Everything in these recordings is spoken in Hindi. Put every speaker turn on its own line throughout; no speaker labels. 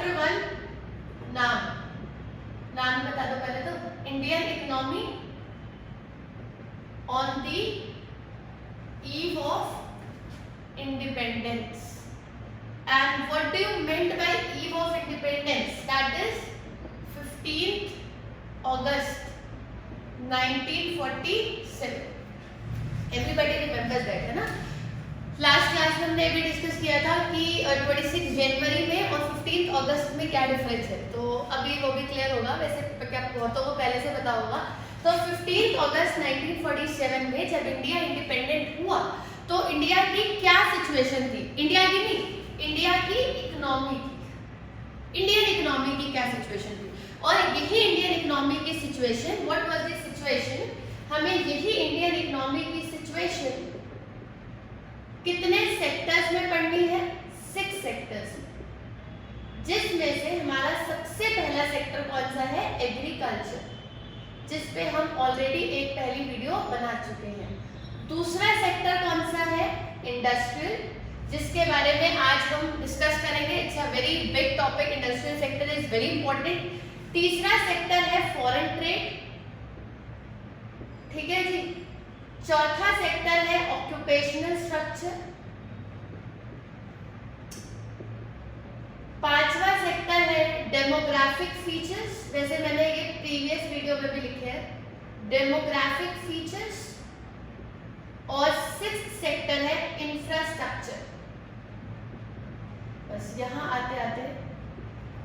चैप्टर 1 नाम बता दो पहले तो। Indian economy on the eve of independence. And what do you meant by eve of independence? That is 15th August 1947. Everybody remembers that, है ना? लास्ट क्लास में हमने भी डिस्कस किया था कि 26 जनवरी में और 15 अगस्त में क्या डिफरेंस है, तो अभी वो भी क्लियर होगा। वैसे क्या बहुतों को पहले से पता होगा। तो 15 अगस्त 1947 में जब इंडिया इंडिपेंडेंट हुआ तो इंडिया की क्या सिचुएशन थी? इंडिया की नहीं, इंडिया की इकोनॉमी की, इंडियन इकोनॉमी की क्या सिचुएशन थी? और यही इंडियन इकोनॉमी की situation, what was the situation, हमें यही इंडियन इकोनॉमी की सिचुएशन कितने सेक्टर्स में पढ़नी है? 6 सेक्टर्स में, जिसमें से हमारा सबसे पहला सेक्टर कौन सा है? एग्रीकल्चर, जिस पे हम ऑलरेडी एक पहली वीडियो बना चुके हैं। दूसरा सेक्टर कौन सा है? इंडस्ट्रियल, जिसके बारे में आज हम डिस्कस करेंगे। It's a very big topic, industrial sector is very important. तीसरा सेक्टर है फॉरेन ट्रेड, ठीक है जी। चौथा सेक्टर है ऑक्यूपेशनल स्ट्रक्चर। पांचवा सेक्टर है डेमोग्राफिक फीचर्स, जैसे मैंने ये प्रीवियस वीडियो में भी लिखे हैं, डेमोग्राफिक फीचर्स। और 6th सेक्टर है इंफ्रास्ट्रक्चर। बस यहाँ आते आते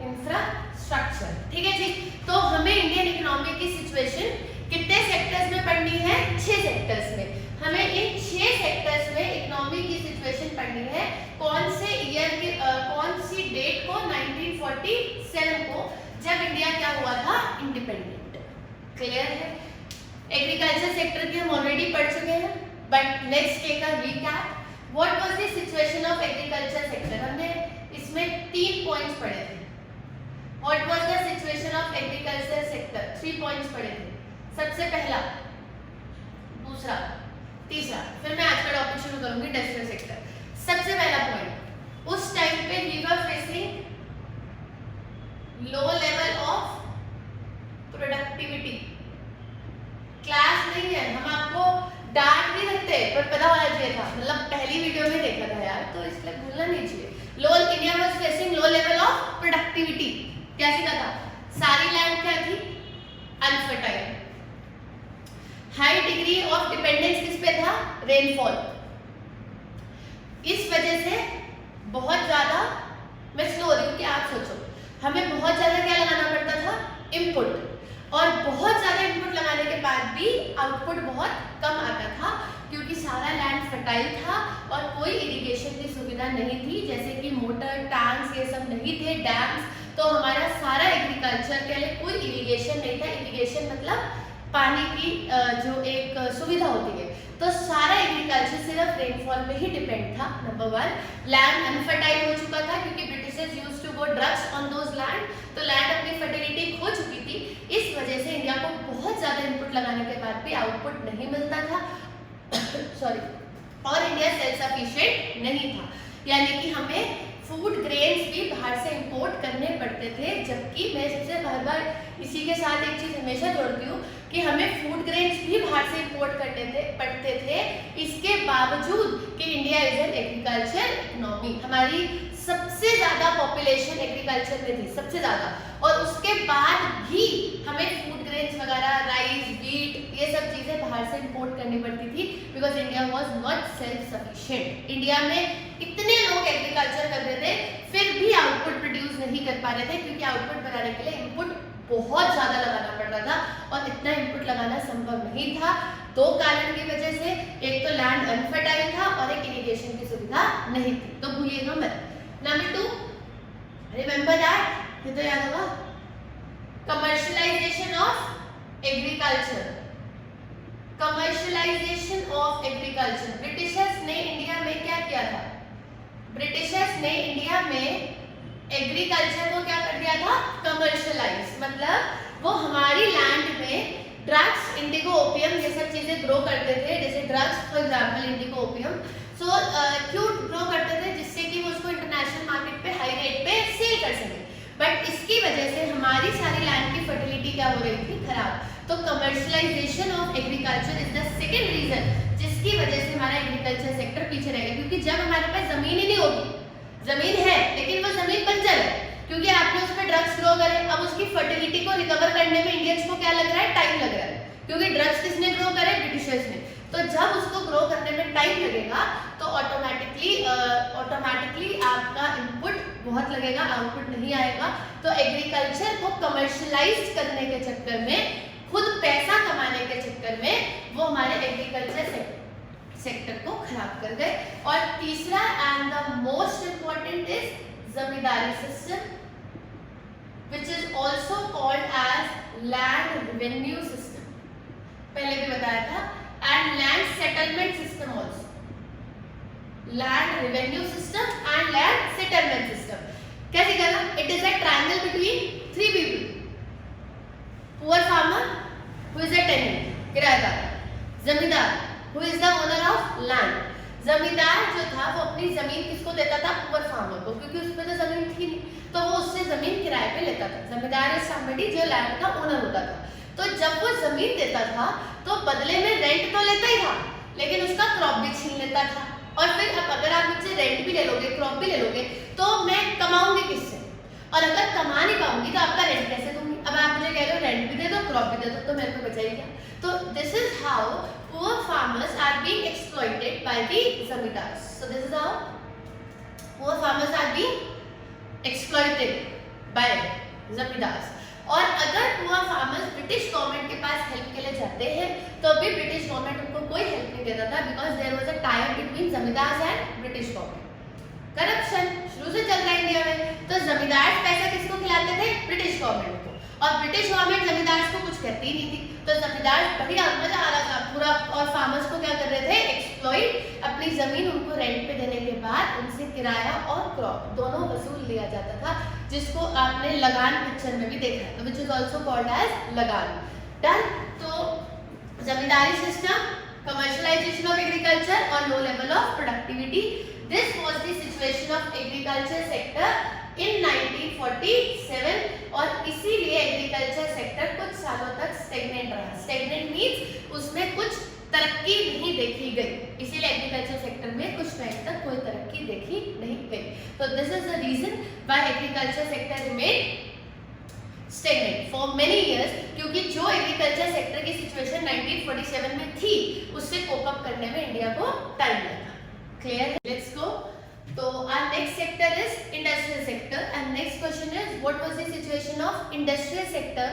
इंफ्रास्ट्रक्चर, ठीक है जी। तो हमें इंडियन इकोनॉमी की सिचुएशन कितने सेक्टर्स में पढ़नी है? 6 सेक्टर्स में। हमें इन 6 सेक्टर्स में इकोनॉमी की सिचुएशन पढ़नी है। कौन से ईयर के कौन सी डेट को? 1947 को, जब इंडिया क्या हुआ था? इंडिपेंडेंट। क्लियर है? एग्रीकल्चर सेक्टर की हम ऑलरेडी पढ़ चुके हैं, but let's take a recap. What was the situation of agriculture sector? हमने इसमें 3 पॉइंट्स पढ़े थे। What was the situation of agriculture sector? 3 points पढ़े थे। सबसे पहला, दूसरा, तीसरा, फिर मैं आज का टॉपिक शुरू करूंगी इंडस्ट्रियल सेक्टर। सबसे पहला पॉइंट, उस टाइम पे we were facing low level of productivity. Class नहीं है, हम आपको डांट नहीं सकते, पर पता होना चाहिए था, मतलब पहली वीडियो में देखा था यार, तो इसलिए भूलना नहीं चाहिए। लो India was facing low level of productivity. क्या सीखा था? सारी लैंड क्या थी? Unfertile. High degree of dependence किस पे था? रेनफॉल। इस वजह से बहुत ज्यादा, मैं स्लो हो रही हूँ कि आप सोचो, हमें बहुत ज्यादा क्या लगाना पड़ता था? इनपुट। और बहुत ज्यादा इनपुट लगाने के बाद भी आउटपुट बहुत कम आता था, क्योंकि सारा लैंड फर्टाइल था और कोई इरिगेशन की सुविधा नहीं थी, जैसे कि मोटर, टैंक्स, ये सब नहीं थे, डैम्स। तो हमारा सारा एग्रीकल्चर के लिए कोई इरिगेशन नहीं था। इरिगेशन मतलब पानी की जो एक सुविधा होती है। तो सारा एग्रीकल्चर सिर्फ रेनफॉल पे ही डिपेंड था। नंबर 1, लैंड अनफर्टाइल हो चुका था, क्योंकि Britishers used to go drugs on those land, तो लैंड अपनी फर्टिलिटी खो चुकी थी। इस वजह से इंडिया को बहुत ज्यादा इनपुट लगाने के बाद भी आउटपुट नहीं मिलता था सॉरी, और इंडिया सेल्फ सफिशिएंट नहीं था, यानी कि हमें फूड ग्रेन्स भी बाहर से इंपोर्ट करने पड़ते थे। जबकि मैं सबसे बार इसी के साथ एक चीज हमेशा जोड़ती हूँ कि हमें फूड ग्रेन्स भी बाहर से इंपोर्ट करने पड़ते थे। इसके बावजूद कि India is an agriculture economy, हमारी सबसे ज्यादा पॉपुलेशन एग्रीकल्चर में थी, सबसे ज्यादा, और उसके बाद भी हमें फूड ग्रेन्स वगैरह, राइस, व्हीट, ये सब चीजें बाहर से इंपोर्ट करनी पड़ती थी, because India was not self sufficient. India में इतने लोग एग्रीकल्चर कर रहे थे, फिर भी आउटपुट प्रोड्यूस नहीं कर पा रहे थे, क्योंकि आउटपुट बनाने के लिए इनपुट बहुत ज्यादा लगाना पड़ रहा था और इतना इनपुट लगाना संभव नहीं था। 2 कारण की वजह से, एक तो लैंड अनफर्टाइल था और एक इरिगेशन की सुविधा नहीं थी, तो भूलिएगा मत। नंबर 2, रिमेंबर दैट, ये तो याद होगा, commercialisation of agriculture. Commercialisation of agriculture, Britishers ने इंडिया में क्या किया था? ब्रिटिशर्स ने इंडिया में एग्रीकल्चर को क्या कर दिया था? कमर्शियलाइज। मतलब वो हमारी लैंड में ड्रग्स, इंडिगो ओपियम, ये सब चीजें ग्रो करते थे, जैसे drugs for example indigo opium. So क्यों ग्रो करते थे? जिससे कि वो उसको इंटरनेशनल मार्केट पे हाई रेट पे सेल कर सके। वजह से हमारी सारी लैंड की फर्टिलिटी क्या हो रही थी, खराब। तो commercialisation of agriculture is the second reason जिसकी वजह से हमारा एग्रीकल्चर सेक्टर पीछे रहेगा, क्योंकि जब हमारे पास जमीन ही नहीं होगी, जमीन है लेकिन वो जमीन बंजर है क्योंकि आपने उस पर ड्रग्स ग्रो करे, अब उसकी फर्टिलिटी को रिकवर करने में इंडियंस को क्या लग रहा है, टाइम लग रहा है, क्योंकि ड्रग्स किसने ग्रो करे, ब्रिटिशर्स ने। तो जब उसको ग्रो करने में टाइम लगेगा तो ऑटोमेटिकली आपका इनपुट बहुत लगेगा, आउटपुट नहीं आएगा। तो एग्रीकल्चर को कमर्शलाइज करने के चक्कर में, खुद पैसा कमाने के चक्कर में वो हमारे एग्रीकल्चर सेक्टर को खराब कर गए। और तीसरा and the most important is zamindari system which is also called as land revenue system, पहले भी बताया था, and land settlement system also, land revenue system and land settlement system। कैसे करना, it is a triangle between three people, poor farmer who is a tenant, किराएदार, जमींदार who is the owner of land। जमींदार जो था वो अपनी जमीन किसको देता था, पुअर फार्मर को, क्योंकि उस पर तो जमीन थी नहीं, तो वो उससे जमीन किराए पे लेता था। जमींदार इज समबडी जो लैंड का ओनर होता था। तो जब वो जमीन देता था तो बदले में रेंट तो लेता ही था, लेकिन उसका क्रॉप भी छीन लेता था। और फिर अब अगर आप मुझसे रेंट भी ले लोगे, क्रॉप भी ले लोगे, तो मैं कमाऊंगी किससे, और अगर कमा नहीं पाऊंगी तो आपका रेंट कैसे दूंगी। अब आप मुझे कह रहे हो रेंट भी दे दो, क्रॉप भी दे दो, तो मेरे को बचाइए क्या। तो this is how poor farmers are being exploited by the zamindars। So this is how poor farmers are being exploited by zamindars। और अगर poor farmers ब्रिटिश गवर्नमेंट के पास हेल्प के लिए जाते हैं तो भी ब्रिटिश गवर्नमेंट उनको कोई हेल्प नहीं देता था, because there was a tie between zamindars and British government. Corruption शुरू से चल रहा है इंडिया में। तो जमींदार पैसा किसको खिलाते थे, ब्रिटिश गवर्नमेंट को, और ब्रिटिश गवर्नमेंट जमींदार्स को कुछ कहती ही नहीं थी। तो जमींदार बढ़िया मजा आ रहा था पूरा, और फार्मर्स को क्या कर रहे थे, एक्सप्लॉइट। अपनी जमीन उनको रेंट पे देने के बाद उनसे किराया और क्रॉप दोनों वसूल लिया जाता था, जिसको आपने लगान पिक्चर में भी देखा है, which is also called as लगान। डन। तो zamindari system, commercialisation of agriculture और low level of productivity, this was the situation of agriculture sector in 1947। और इसीलिए एग्रीकल्चर सेक्टर कुछ सालों तक स्टेगनेंट रहा। स्टेगनेंट मींस उसमें कुछ तरक्की नहीं देखी गई, इसीलिए एग्रीकल्चर सेक्टर में कुछ टाइम तक कोई तरक्की देखी नहीं गई। तो this is the reason why agriculture sector remained stagnant for many years, क्योंकि जो एग्रीकल्चर सेक्टर की सिचुएशन 1947 में थी उससे कोप अप करने में इंडिया को टाइम लगा। क्लियर? Let's go. तो our next sector is industrial sector, and next question is what was the situation of industrial sector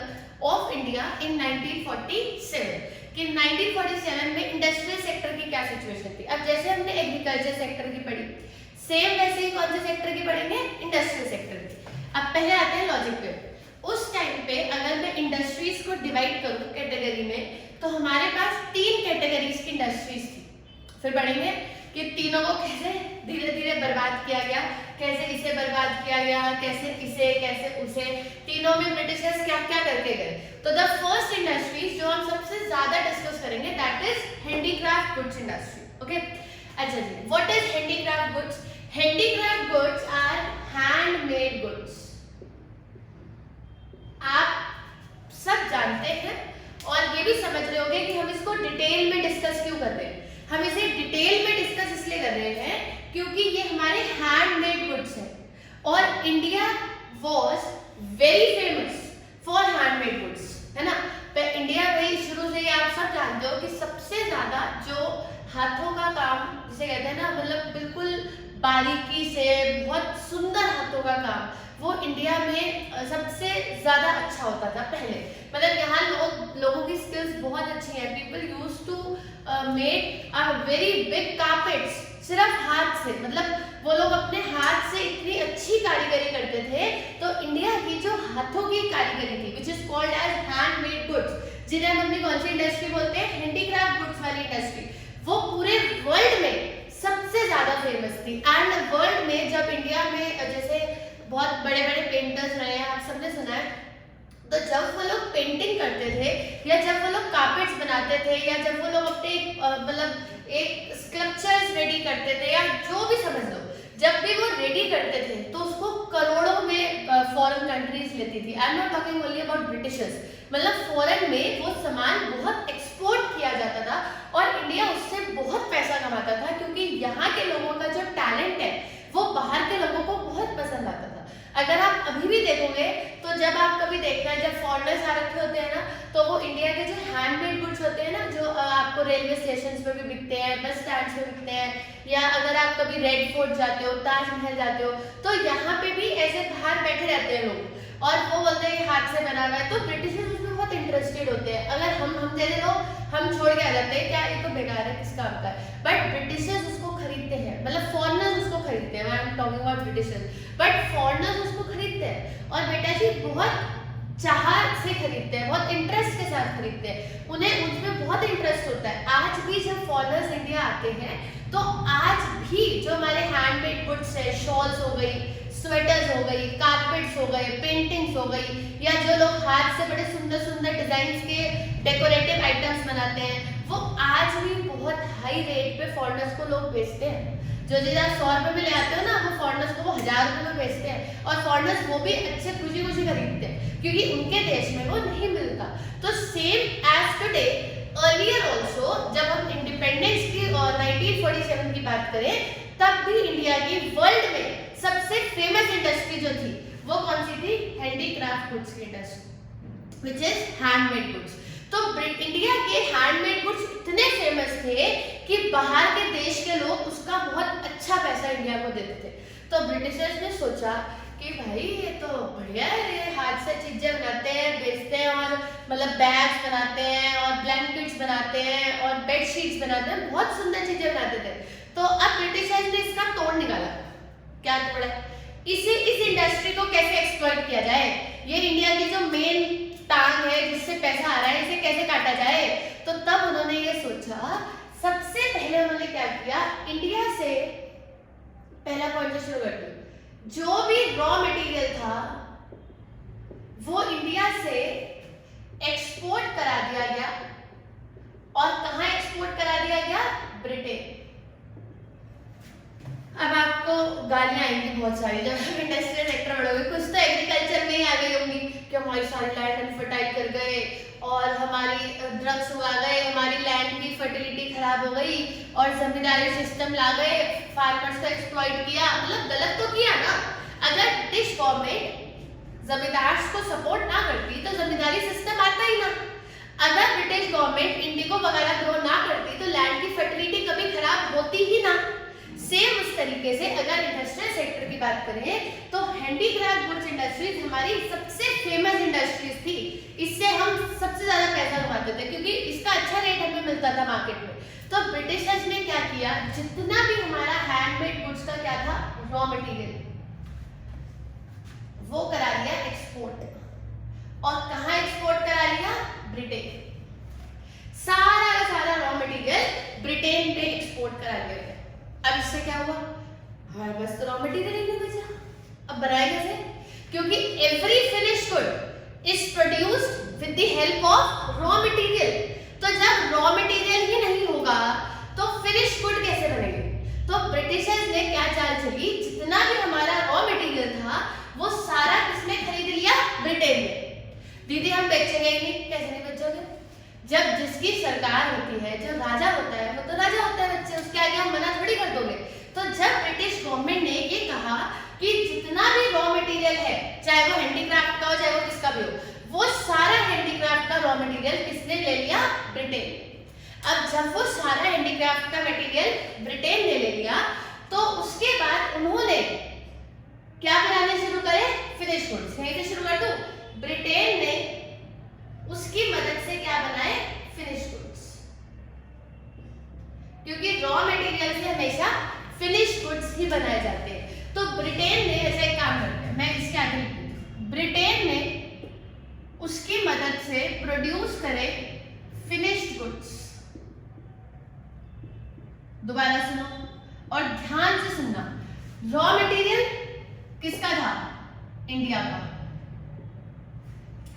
of India in 1947? कि 1947 में इंडस्ट्रियल सेक्टर की क्या सिचुएशन थी। अब जैसे हमने एग्रीकल्चर सेक्टर की पढ़ी, सेम वैसे ही कौन से सेक्टर की पढ़ेंगे, इंडस्ट्रियल सेक्टर की। अब पहले आते हैं लॉजिक पे। उस टाइम पे अगर मैं इंडस्ट्रीज को डिवाइड करूं कैटेगरी में, तो हमारे पास 3 कैटेगरीज की इंडस्ट्रीज थी। फिर पढ़ेंगे कि तीनों को कैसे धीरे धीरे बर्बाद किया गया, कैसे इसे बर्बाद किया गया, कैसे इसे, कैसे उसे, तीनों में ब्रिटिशर्स क्या क्या करके गए। तो द फर्स्ट इंडस्ट्री जो हम सबसे ज्यादा डिस्कस करेंगे that is handicraft goods industry. Okay, अच्छा जी, what is handicraft goods? Handicraft goods are handmade goods. आप सब जानते हैं और ये भी समझ रहे होंगे कि हम इसको डिटेल में डिस्कस क्यों कर रहे हैं। हम इसे डिटेल में डिस्कस इसलिए कर रहे हैं क्योंकि ये हमारे हैंडमेड गुड्स हैं, और India was very famous for handmade goods, है ना। इंडिया में शुरू से ही आप सब जानते हो कि सबसे ज्यादा जो हाथों का काम जिसे कहते हैं ना, मतलब बिल्कुल बारीकी से बहुत सुंदर हाथों का काम, वो इंडिया में सबसे ज्यादा अच्छा होता था पहले। मतलब यहाँ लोगों की स्किल्स बहुत अच्छी हैं। People used to make a very big carpets सिर्फ हाथ से, मतलब वो लोग अपने हाथ से इतनी अच्छी कारीगरी करते थे। तो इंडिया की जो हाथों की कारीगरी थी which is called as handmade goods, जिन्हें हम अपनी कौन सी इंडस्ट्री बोलते हैं, हैंडीक्राफ्ट गुड्स वाली इंडस्ट्री, वो पूरे वर्ल्ड में सबसे ज्यादा फेमस थी। एंड वर्ल्ड में जब इंडिया में जैसे बहुत बड़े बड़े पेंटर्स रहे हैं, आप सबने सुना है, तो जब वो लोग पेंटिंग करते थे या जब वो लोग कारपेट्स बनाते थे या जब वो लोग अपने मतलब एक स्कल्पचर्स रेडी करते थे या जो भी समझ लो, जब भी वो रेडी करते थे तो उसको करोड़ों में फॉरेन कंट्रीज लेती थी। I am not talking only about Britishers, मतलब फॉरेन में वो सामान बहुत एक्सपोर्ट किया जाता था और इंडिया उससे बहुत पैसा कमाता था, क्योंकि यहाँ के लोगों का जो टैलेंट है वो बाहर के लोगों को बहुत पसंद आता था। अगर आप अभी भी देखोगे तो जब आप कभी देखना है, जब फॉरेनर्स आ रखे होते हैं ना, तो वो इंडिया के जो हैंडमेड गुड्स होते हैं ना, जो आपको रेलवे स्टेशन पे भी बिकते हैं, बस स्टैंड पे बिकते हैं, या अगर आप कभी रेड फोर्ट जाते हो, ताजमहल जाते हो, तो यहाँ पे भी ऐसे बाहर बैठे रहते हैं लोग और वो बोलते हैं हाथ से बना हुआ है, तो ब्रिटिशर्स उसमें बहुत इंटरेस्टेड होते हैं। अगर हम जैसे लोग हम छोड़ के आ जाते हैं, क्या ये तो बेकार है, किस काम का है, बट ब्रिटिशर्स उसको खरीदते हैं, मतलब फॉरेनर्स उसको खरीदते हैं। I am talking about Britishers, but foreigners उसको खरीदते हैं और बेटा जी बहुत चाह से खरीदते हैं, बहुत इंटरेस्ट के साथ खरीदते हैं, उन्हें उसमें बहुत इंटरेस्ट होता है। आज भी जब फॉरेनर्स इंडिया आते हैं तो आज भी जो हमारे हैंडमेड गुड्स है, शॉल्स हो गई, स्वेटर्स हो गई, कारपेट्स हो गए, पेंटिंग्स हो गई, या जो लोग हाथ से बड़े सुंदर सुंदर डिजाइन के डेकोरेटिव आइटम्स बनाते हैं, वो आज भी बहुत हाई रेट पे फॉरेनर्स को लोग बेचते हैं। जो चीज़ आप 100 रुपये में ले आते हो ना, वो फॉरेनर्स को वो 1000 रुपये में बेचते हैं, और फॉरेनर्स वो भी अच्छे खुशी खुशी खरीदते हैं क्योंकि उनके देश में वो नहीं मिलता। तो same as today, earlier also, जब हम इंडिपेंडेंस की और 1947 की बात करें, तब भी इंडिया की वर्ल्ड में सबसे फेमस इंडस्ट्री जो थी वो कौन सी थी? हैंडीक्राफ्ट गुड्स की industry, which is handmade goods. तो इंडिया के हैंडमेड गुड्स इतने फेमस थे कि बाहर के देश के लोग उसका बहुत अच्छा पैसा इंडिया को देते थे। तो ब्रिटिशर्स ने सोचा कि भाई ये तो बढ़िया है, ये हाथ से चीजें बनाते हैं, बेचते हैं, और मतलब बैग्स बनाते हैं और ब्लैंकेट्स बनाते हैं और बेडशीट्स बनाते हैं, बहुत सुंदर चीजें बनाते थे। तो अब ब्रिटिशर्स ने इसका तोड़ निकाला। क्या तोड़ है? इस इंडस्ट्री को कैसे एक्सप्लॉइट किया जाए, ये इंडिया की जो मेन टांग है जिससे पैसा आ रहा है, इसे कैसे काटा जाए। तो तब उन्होंने ये सोचा, सबसे पहले उन्होंने क्या किया, इंडिया से पहला पॉइंट से शुरू करते, जो भी रॉ मटेरियल था वो इंडिया से एक्सपोर्ट करा दिया गया। और कहां एक्सपोर्ट करा दिया गया? ब्रिटेन। अब आपको गालियां आएंगी बहुत सारी जब हम इंडस्ट्रियल सेक्टर बढ़ोगे, कुछ तो एग्रीकल्चर में ही आ गई होंगी कि हमारी सारी लैंड अनफर्टाइल कर गए और हमारी ड्रग्स उगा गए, हमारी लैंड की फर्टिलिटी खराब हो गई और जमींदारी सिस्टम ला गए, फार्मर्स को एक्सप्लॉइट किया। मतलब गलत तो किया ना। अगर ब्रिटिश गवर्नमेंट जमींदार्स को सपोर्ट ना करती तो जमींदारी सिस्टम आता ही ना। अगर ब्रिटिश गवर्नमेंट इंडिगो वगैरह ग्रो ना करती तो लैंड की फर्टिलिटी कभी खराब होती ही ना। सेम उस तरीके से अगर इंडस्ट्रियल सेक्टर की बात करें तो हैंडीक्राफ्ट गुड्स इंडस्ट्रीज हमारी सबसे फेमस इंडस्ट्रीज थी। इससे हम सबसे ज्यादा पैसा कमाते थे क्योंकि इसका अच्छा रेट हमें मिलता था मार्केट में। तो ब्रिटिशर्स ने क्या किया, जितना भी हमारा हैंडमेड गुड्स का क्या था रॉ मटेरियल, वो करा लिया एक्सपोर्ट। और कहां एक्सपोर्ट करा लिया? ब्रिटेन। सारा का सारा रॉ मटेरियल ब्रिटेन पे एक्सपोर्ट करा लिया गया। अब इससे क्या हुआ, हमारे पास तो रॉ मटेरियल ही नहीं बचा। अब बनाए कैसे? क्योंकि every finish good is produced with the help of raw material. तो जब रॉ मटेरियल ही नहीं होगा तो फिनिश गुड कैसे बनेंगे? तो ब्रिटिशर्स ने क्या चाल चली, जितना भी हमारा रॉ मटेरियल था वो सारा किसने खरीद लिया? ब्रिटेन ने। दीदी हम बेचेंगे ही नहीं। कैसे नहीं बेचोगे? जब जिसकी सरकार होती है, जो राजा होता है, वो तो राजा होता है बच्चे, उसके आगे हम मना थोड़ी कर दोगे। तो जब ब्रिटिश गवर्नमेंट ने ये कहा कि जितना भी रॉ मटेरियल है, चाहे वो हैंडीक्राफ्ट का हो चाहे वो किसका भी हो, वो सारा हैंडीक्राफ्ट का रॉ मटेरियल किसने ले लिया? ब्रिटेन। अब जब वो सारा हैंडीक्राफ्ट का मटेरियल ब्रिटेन ने ले लिया तो उसके बाद उन्होंने क्या बनाने शुरू करे? Finish goods. यहीं से शुरू कर दूं। ब्रिटेन ने उसकी मदद से क्या बनाए? Finish goods. क्योंकि रॉ मटेरियल से हमेशा फिनिश गुड्स ही बनाए जाते हैं। तो ब्रिटेन ने ऐसा एक काम कर दिया, मैं इसके आगे लिख देती हूं। ब्रिटेन ने उसकी मदद से प्रोड्यूस करे फिनिश्ड गुड्स। दोबारा सुनो और ध्यान से सुनना। रॉ मटेरियल किसका था? इंडिया का।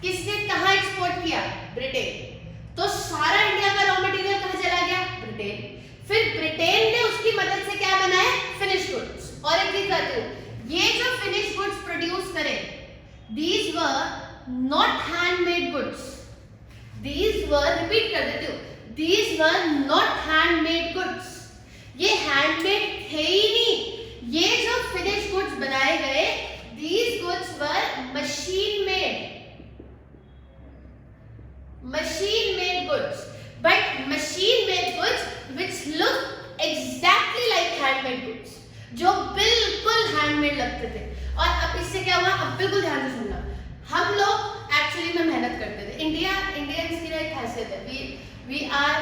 किसने कहां एक्सपोर्ट किया? ब्रिटेन। तो सारा इंडिया का रॉ मटेरियल कहां चला गया? ब्रिटेन। फिर ब्रिटेन ने उसकी मदद से क्या बनाया? Finish goods. और एक चीज बताती हूं, ये जो फिनिश गुड्स प्रोड्यूस करे, these were not handmade goods. These were, repeat कर देती हूँ, these were not handmade goods. ये handmade थे ही नहीं. ये जो finished goods बनाए गए, these goods were machine made. Machine made goods, but machine made goods which look exactly like handmade goods, जो बिल्कुल हैंडमेड लगते थे. और अब इससे क्या हुआ, अब बिल्कुल ध्यान से सुनना. हम लोग एक्चुअली में मेहनत करते थे. इंडियंस की एक खासियत है, we are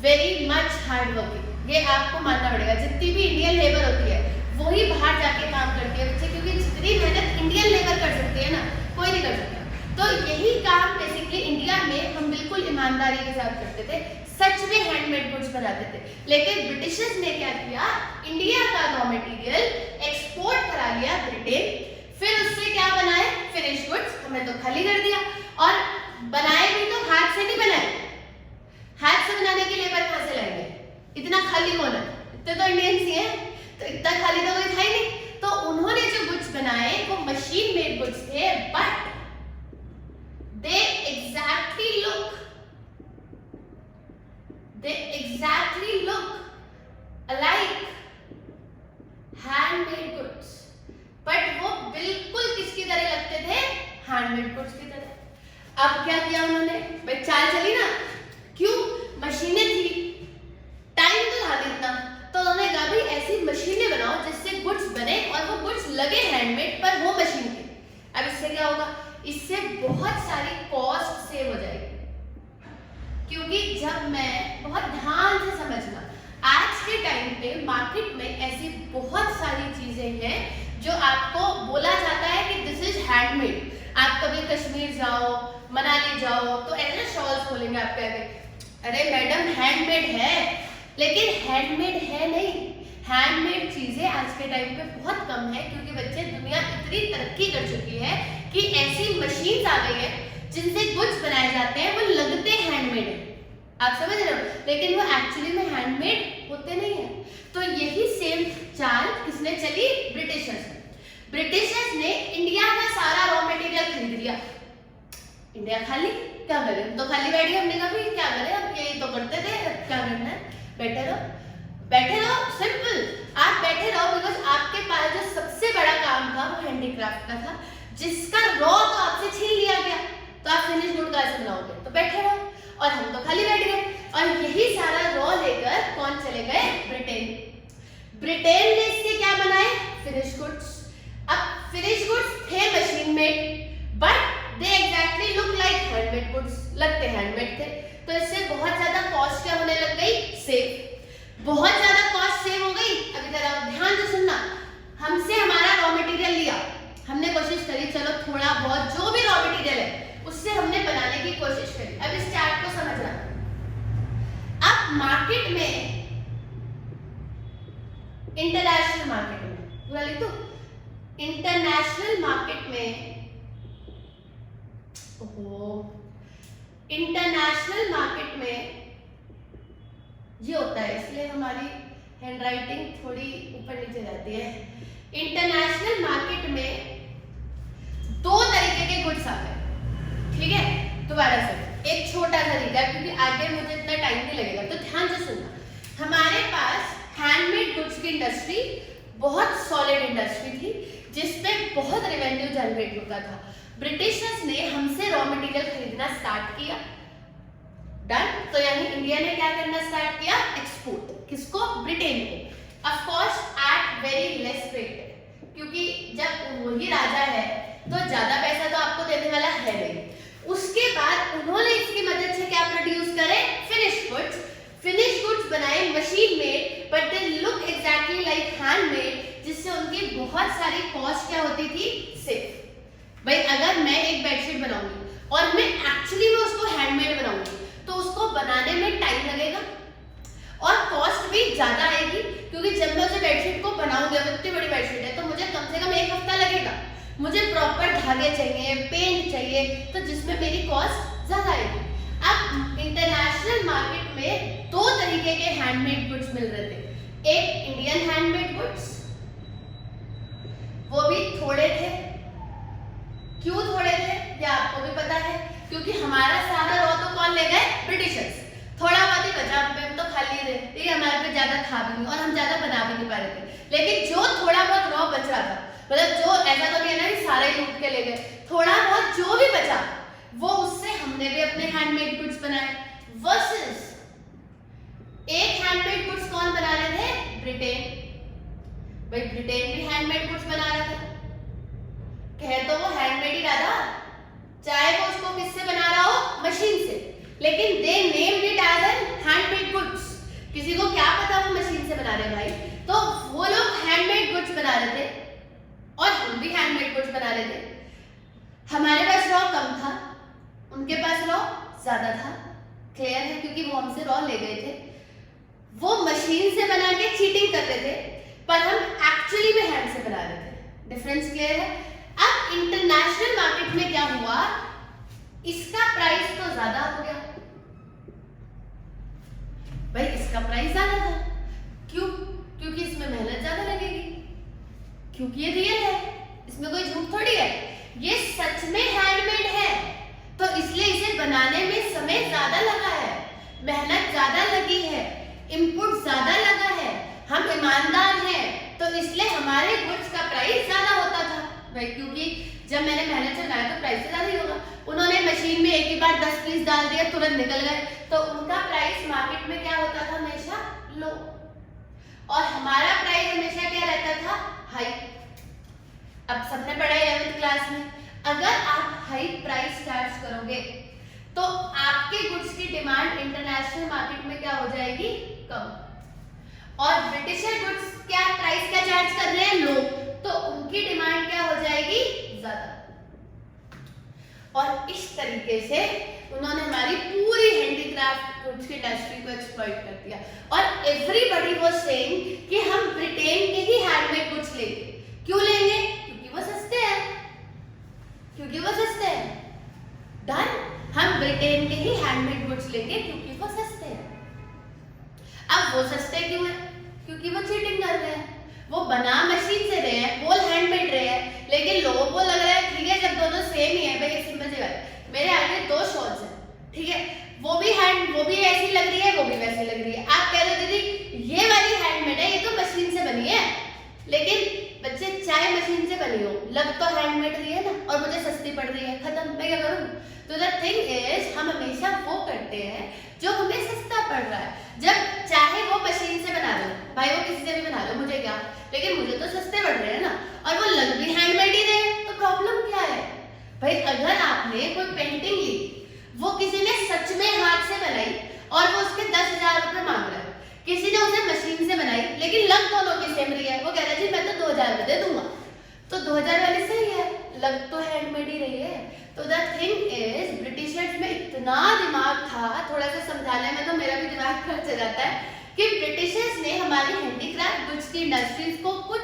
very much hard working. ये आपको मानना पड़ेगा. जितनी भी इंडियन लेबर होती है वही बाहर जाके काम करती है बच्चे, क्योंकि जितनी मेहनत इंडियन लेबर कर सकती है ना, कोई नहीं कर सकता. तो यही काम बेसिकली इंडिया में हम बिल्कुल ईमानदारी के साथ करते थे, सच में हैंडमेड गुड्स बनाते थे. लेकिन ब्रिटिशर्स ने क्या किया, इंडिया का रॉ मटेरियल एक्सपोर्ट करा लिया ब्रिटेन. फिर उससे क्या बनाए, फिनिश गुड्स. हमने तो खाली कर दिया. और बनाए भी तो हाथ से नहीं बनाए. हाथ से बनाने की लेबर कहां से लाएंगे, इतना खाली कौन है, इतने तो इंडियंस ही हैं, तो इतना खाली तो कोई था ही नहीं. तो उन्होंने जो गुड्स बनाए वो मशीन मेड गुड्स थे, but they exactly look alike handmade goods, but वो बिल्कुल किसकी तरह लगते थे, हैंडमेड गुड्स की तरह. अब क्या किया उन्होंने, भाई चाल चली ना, क्यों, मशीनें थी, टाइम तो था इतना, तो उन्होंने कहा भाई ऐसी मशीनें बनाओ जिससे गुड्स बने और वो गुड्स लगे हैंडमेड पर वो मशीन के. अब इससे क्या होगा, इससे बहुत सारी कॉस्ट सेव हो जाएगी. क्योंकि जब मैं, बहुत ध्यान से समझना, आज के टाइम पे मार्केट में ऐसी बहुत सारी चीजें हैं जो आपको बोला जाता है कि दिस इज हैंडमेड. आप कभी कश्मीर जाओ, मनाली जाओ, तो ऐसे शॉल्स खोलेंगे, आप कहेंगे अरे मैडम हैंडमेड है, लेकिन हैंडमेड है नहीं. हैंडमेड चीजें आज के टाइम पे बहुत कम है, क्योंकि बच्चे, दुनिया इतनी तरक्की कर चुकी है कि ऐसी मशीन्स आ गई है जिनसे गुड्स बनाए जाते हैं, वो लगते हैंडमेड है. आप समझ रहे हो, लेकिन वो एक्चुअली में हैंडमेड होते नहीं है. तो यही सेम चाल किसने चली, ब्रिटिशर्स ने. ब्रिटिशर्स ने इंडिया का सारा रॉ मटेरियल खरीद लिया. इंडिया खाली, क्या करें, तो खाली बैठ गए. हमने कहा भाई क्या करें, अब यही तो करते थे, क्या करना है, बैठे रहो, बैठे रहो, सिंपल. आप बैठे रहो, बिकॉज आपके पास जो सबसे बड़ा काम था वो हैंडीक्राफ्ट का था, जिसका रॉ तो आपसे छीन लिया गया, तो आप फिनिश गुड कैसे बनाओगे, तो बैठे रहो. और हम तो खाली बैठ गए. और यही सारा रॉ लेकर कौन चले गए, ब्रिटेन. ब्रिटेन ने इससे क्या बनाए, फिनिश गुड्स. अब फिनिश गुड्स थे machine made, but they exactly look like handmade goods, लगते हैंडमेड थे. तो इससे बहुत ज्यादा कॉस्ट क्या होने लग गई, सेव. बहुत ज्यादा कॉस्ट सेव हो गई. अभी जरा ध्यान से सुनना, हमसे हमारा रॉ मटेरियल लिया, हमने कोशिश करी, चलो थोड़ा बहुत जो भी रॉ मटेरियल है उससे हमने बनाने की कोशिश करी. अब इस चार्ट को समझना. अब मार्केट में, इंटरनेशनल मार्केट में, पूरा लिख दो, इंटरनेशनल मार्केट में, इंटरनेशनल मार्केट में ये होता है, इसलिए हमारी हैंडराइटिंग थोड़ी ऊपर नीचे जाती है. इंटरनेशनल मार्केट में दो तरीके के गुड्स आते हैं, ठीक है. दोबारा से एक छोटा सा तरीका, क्योंकि आगे मुझे इतना टाइम नहीं लगेगा, तो ध्यान से सुनना. हमारे पास हैंडमेड गुड्स की इंडस्ट्री बहुत सॉलिड इंडस्ट्री थी, जिसपे बहुत रेवेन्यू जनरेट होता था. ब्रिटिशर्स ने हमसे रॉ मटेरियल खरीदना स्टार्ट किया, डन. तो यानी इंडिया ने क्या करना स्टार्ट किया, एक्सपोर्ट. किसको, ब्रिटेन को. Of course at very less rate, क्योंकि जब वही राजा है तो ज्यादा पैसा तो आपको देने वाला है नहीं. उसके बाद उन्होंने इसकी मदद से क्या प्रोड्यूस करे, फिनिश गुड्स. फिनिश गुड्स बनाए machine made, but they look exactly like handmade, जिससे उनकी बहुत सारी कॉस्ट क्या होती थी, सेव. भाई अगर मैं एक बेडशीट बनाऊंगी और मैं एक्चुअली में उसको हैंडमेड बनाऊंगी, तो उसको बनाने में टाइम लगेगा और कॉस्ट भी ज्यादा आएगी, क्योंकि जब मैं उसे बेडशीट को बनाऊंगी, इतनी बड़ी बेडशीट है, तो मुझे कम से कम 1 हफ्ता लगेगा. मुझे प्रॉपर धागे चाहिए, पेंट चाहिए, तो जिसमें मेरी कॉस्ट ज्यादा आएगी. अब इंटरनेशनल मार्केट में दो तरीके के हैंडमेड गुड्स मिल रहे थे. एक इंडियन हैंडमेड गुड्स, वो भी थोड़े थे. क्यों थोड़े थे, क्या आपको भी पता है? क्योंकि हमारा सारा रॉ तो कौन ले गए? ब्रिटिशर्स। थोड़ा बहुत ही बचा, हम तो खा लिए थे, ठीक है, हमारे पे ज्यादा था भी नहीं और हम ज्यादा बना भी नहीं पा रहे थे। लेकिन जो थोड़ा बहुत रॉ बच रहा था, मतलब जो ऐसा तो नहीं है ना कि सारे लूट के ले गए, थोड़ा बहुत जो भी बचा वो उससे हमने भी अपने हैंडमेड गुड्स बनाए। वर्सेस एक हैंडमेड गुड्स कौन बना रहे थे? ब्रिटेन। भाई ब्रिटेन भी हैंडमेड गुड्स बना रहा था, कहे तो वो हैंडमेड ही रहा था, चाहे वो उसको किससे बना रहा हो? मशीन से, लेकिन they named it as an handmade goods. किसी को क्या पता वो मशीन से बना रहे भाई? तो वो लोग हैंडमेड गुड्स बना रहे थे और हम भी हैंडमेड गुड्स बना रहे थे। हमारे पास रॉ कम था, उनके पास रॉ ज्यादा था। क्लियर है? क्योंकि वो हमसे रॉ ले गए थे, वो मशीन से बना के चीटिंग करते थे, पर हम एक्चुअली में हैंड से बना रहे थे। डिफरेंस क्लियर है? अब इंटरनेशनल मार्केट में क्या हुआ, इसका प्राइस तो ज्यादा हो गया भाई, इसका प्राइस ज्यादा था। क्यों? क्योंकि इसमें मेहनत ज्यादा लगेगी, क्योंकि ये रियल है, इसमें कोई झूठ थोड़ी है, ये सच में हैंडमेड है, तो इसलिए इसे बनाने में समय ज्यादा लगा है, मेहनत ज्यादा लगी है, इनपुट ज्यादा लगा है, हम ईमानदार हैं, तो इसलिए हमारे गुड्स का प्राइस ज्यादा होता था भाई। क्योंकि जब मैंने मेहनत से बनाया तो प्राइस तो ज्यादा ही होगा। उन्होंने मशीन में एक ही बार 10 पीस डाल दिया, तुरंत निकल गए, तो उनका प्राइस मार्केट में क्या होता था? हमेशा लो, और हमारा प्राइस हमेशा क्या रहता था? हाई। अब सबने पढ़ा 11th क्लास में, अगर आप हाई प्राइस चार्ज करोगे तो आपके गुड्स की डिमांड इंटरनेशनल मार्केट में क्या हो जाएगी? कम। और ब्रिटिशर गुड्स क्या प्राइस क्या चार्ज कर रहे हैं? लो, तो उनकी डिमांड क्या हो जाएगी? ज्यादा। और इस तरीके से उन्होंने हमारी पूरी हैंडीक्राफ्ट गुड्स की इंडस्ट्री को एक्सप्लॉइट कर दिया, और एवरीबॉडी वाज सेइंग कि हम ब्रिटेन के ही हैंडमेड गुड्स लेंगे। क्यों लेंगे? क्योंकि वो सस्ते हैं, क्योंकि वो सस्ते हैं। डन, हम ब्रिटेन के ही हैंडमेड गुड्स लेंगे क्योंकि वो सस्ते हैं। अब वो सस्ते क्यों है? क्योंकि वो चीटिंग कर रहे हैं, वो बना मशीन से रहे हैं, बोल हैंडमेड रहे हैं, लेकिन लोगों को लग रहा है ठीक है जब दोनों सेम ही है। भाई सिंपल सी बात, मेरे आगे 2 शॉल्स हैं, ठीक है, वो भी ऐसी लग रही है, वो भी वैसी लग रही है। आप कह रहे हो दीदी ये वाली हैंडमेड है, ये तो मशीन से बनी है, लेकिन बच्चे चाहे मशीन से बनी हो, लग तो हैंडमेड रही है ना, और मुझे सस्ती पड़ रही है, खत्म, मैं क्या करूँ? तो द थिंग इज, हम हमेशा वो करते हैं जो हमें सस्ता पड़ रहा है। जब चाहे वो मशीन से बना लो, भाई वो किसी से भी बना लो, मुझे क्या, लेकिन मुझे तो सस्ते पड़ रहे हैं ना, और वो लग भी हैंडमेड ही रहे, तो प्रॉब्लम क्या है? भाई अगर आपने कोई पेंटिंग ली, वो किसी ने सच में हाथ से बनाई और वो उसके 10,000 रुपए मांग रहा है, किसी ने उसे मशीन से बनाई, लेकिन लग दोनों की सेम रही है, वो कह रहा है जी मैं तो 2,000 रुपए दे दूंगा, तो 2,000 वाली सही है, लग तो हैंडमेड ही रही है। तो द थिंग इज, ब्रिटिशर्स में इतना दिमाग था, थोड़ा सा समझाने में तो मेरा भी दिमाग खर्च जाता है, कि ब्रिटिशर्स ने हमारी हैंडीक्राफ्ट गुड्स की इंडस्ट्रीज को कुछ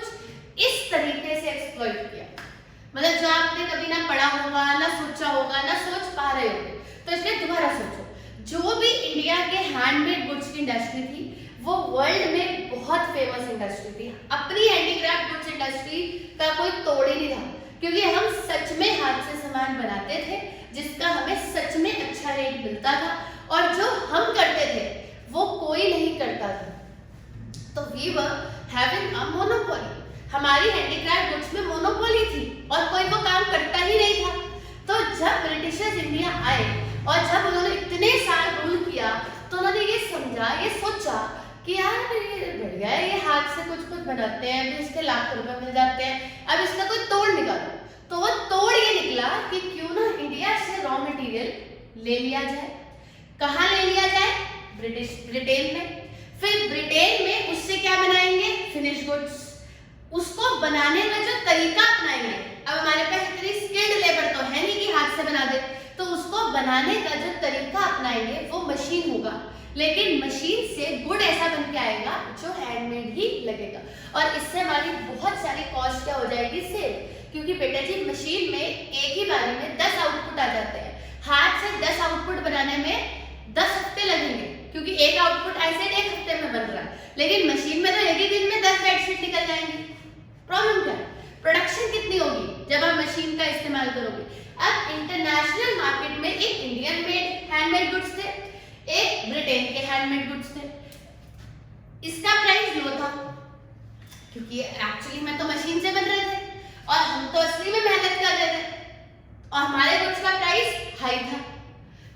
इस तरीके से एक्सप्लॉइट किया, मतलब जो आपने कभी ना पढ़ा होगा, ना सोचा होगा, ना सोच पा रहे होगे, तो इसलिए दोबारा सोचो। जो भी इंडिया के हैंडमेड गुड्स की इंडस्ट्री थी, वो वर्ल्ड में बहुत फेमस इंडस्ट्री थी। अपनी हैंडीक्राफ्ट गुड्स इंडस्ट्री का कोई तोड़ ही नहीं था, क्योंकि हम सच में हाथ से सामान बनाते थे, जिसका हमें सच में अच्छा रेट मिलता था, और जो हम करते थे वो कोई नहीं करता था। तो we were having a monopoly, हमारी हैंडीक्राफ्ट गुड्स में मोनोपोली थी और कोई वो काम करता ही नहीं था। तो जब ब्रिटिशर्स इंडिया आए और जब उन्होंने इतने साल रूल किया, तो उन्होंने ये समझा, ये सोचा कि यार ये बढ़िया है, ये हाथ से कुछ कुछ बनाते हैं, तो इसके लाख रुपए मिल जाते हैं, अब इसका कोई तोड़ निकालो। तो वो तोड़ ये निकला कि क्यों ना इंडिया से रॉ मटेरियल ले लिया जाए। कहाँ ले लिया जाए? ब्रिटेन में। फिर ब्रिटेन में उससे क्या बनाएंगे? Finish goods. उसको बनाने का जो तरीका अपनाएंगे, अब हमारे पास इतनी स्किल्ड लेबर तो है नहीं कि हाथ से बना दे, तो उसको बनाने का जो तरीका अपनाएंगे वो मशीन होगा, लेकिन मशीन से गुड ऐसा बन के आएगा जो हैंडमेड ही लगेगा, और इससे हमारी बहुत सारी कॉस्ट क्या हो जाएगी? सेव। क्योंकि बेटा जी मशीन में एक ही बारी में 10 आउटपुट आ जाते हैं, हाथ से 10 आउटपुट बनाने में 10 हफ्ते लगेंगे, क्योंकि एक आउटपुट ऐसे 1 हफ्ते में बन रहा है, लेकिन मशीन में तो एक ही दिन में 10 बेडशीट निकल जाएंगी। प्रॉब्लम क्या है? प्रोडक्शन कितनी होगी जब आप मशीन का इस्तेमाल करोगे। अब इंटरनेशनल मार्केट में एक इंडियन मेड हैंडमेड गुड्स थे, एक ब्रिटेन के हैंडमेड गुड्स थे। इसका प्राइस लो था क्योंकि एक्चुअली में तो मशीन से बन रहे थे और हम तो असली में मेहनत कर रहे थे, और हमारे गुड्स का प्राइस हाई था।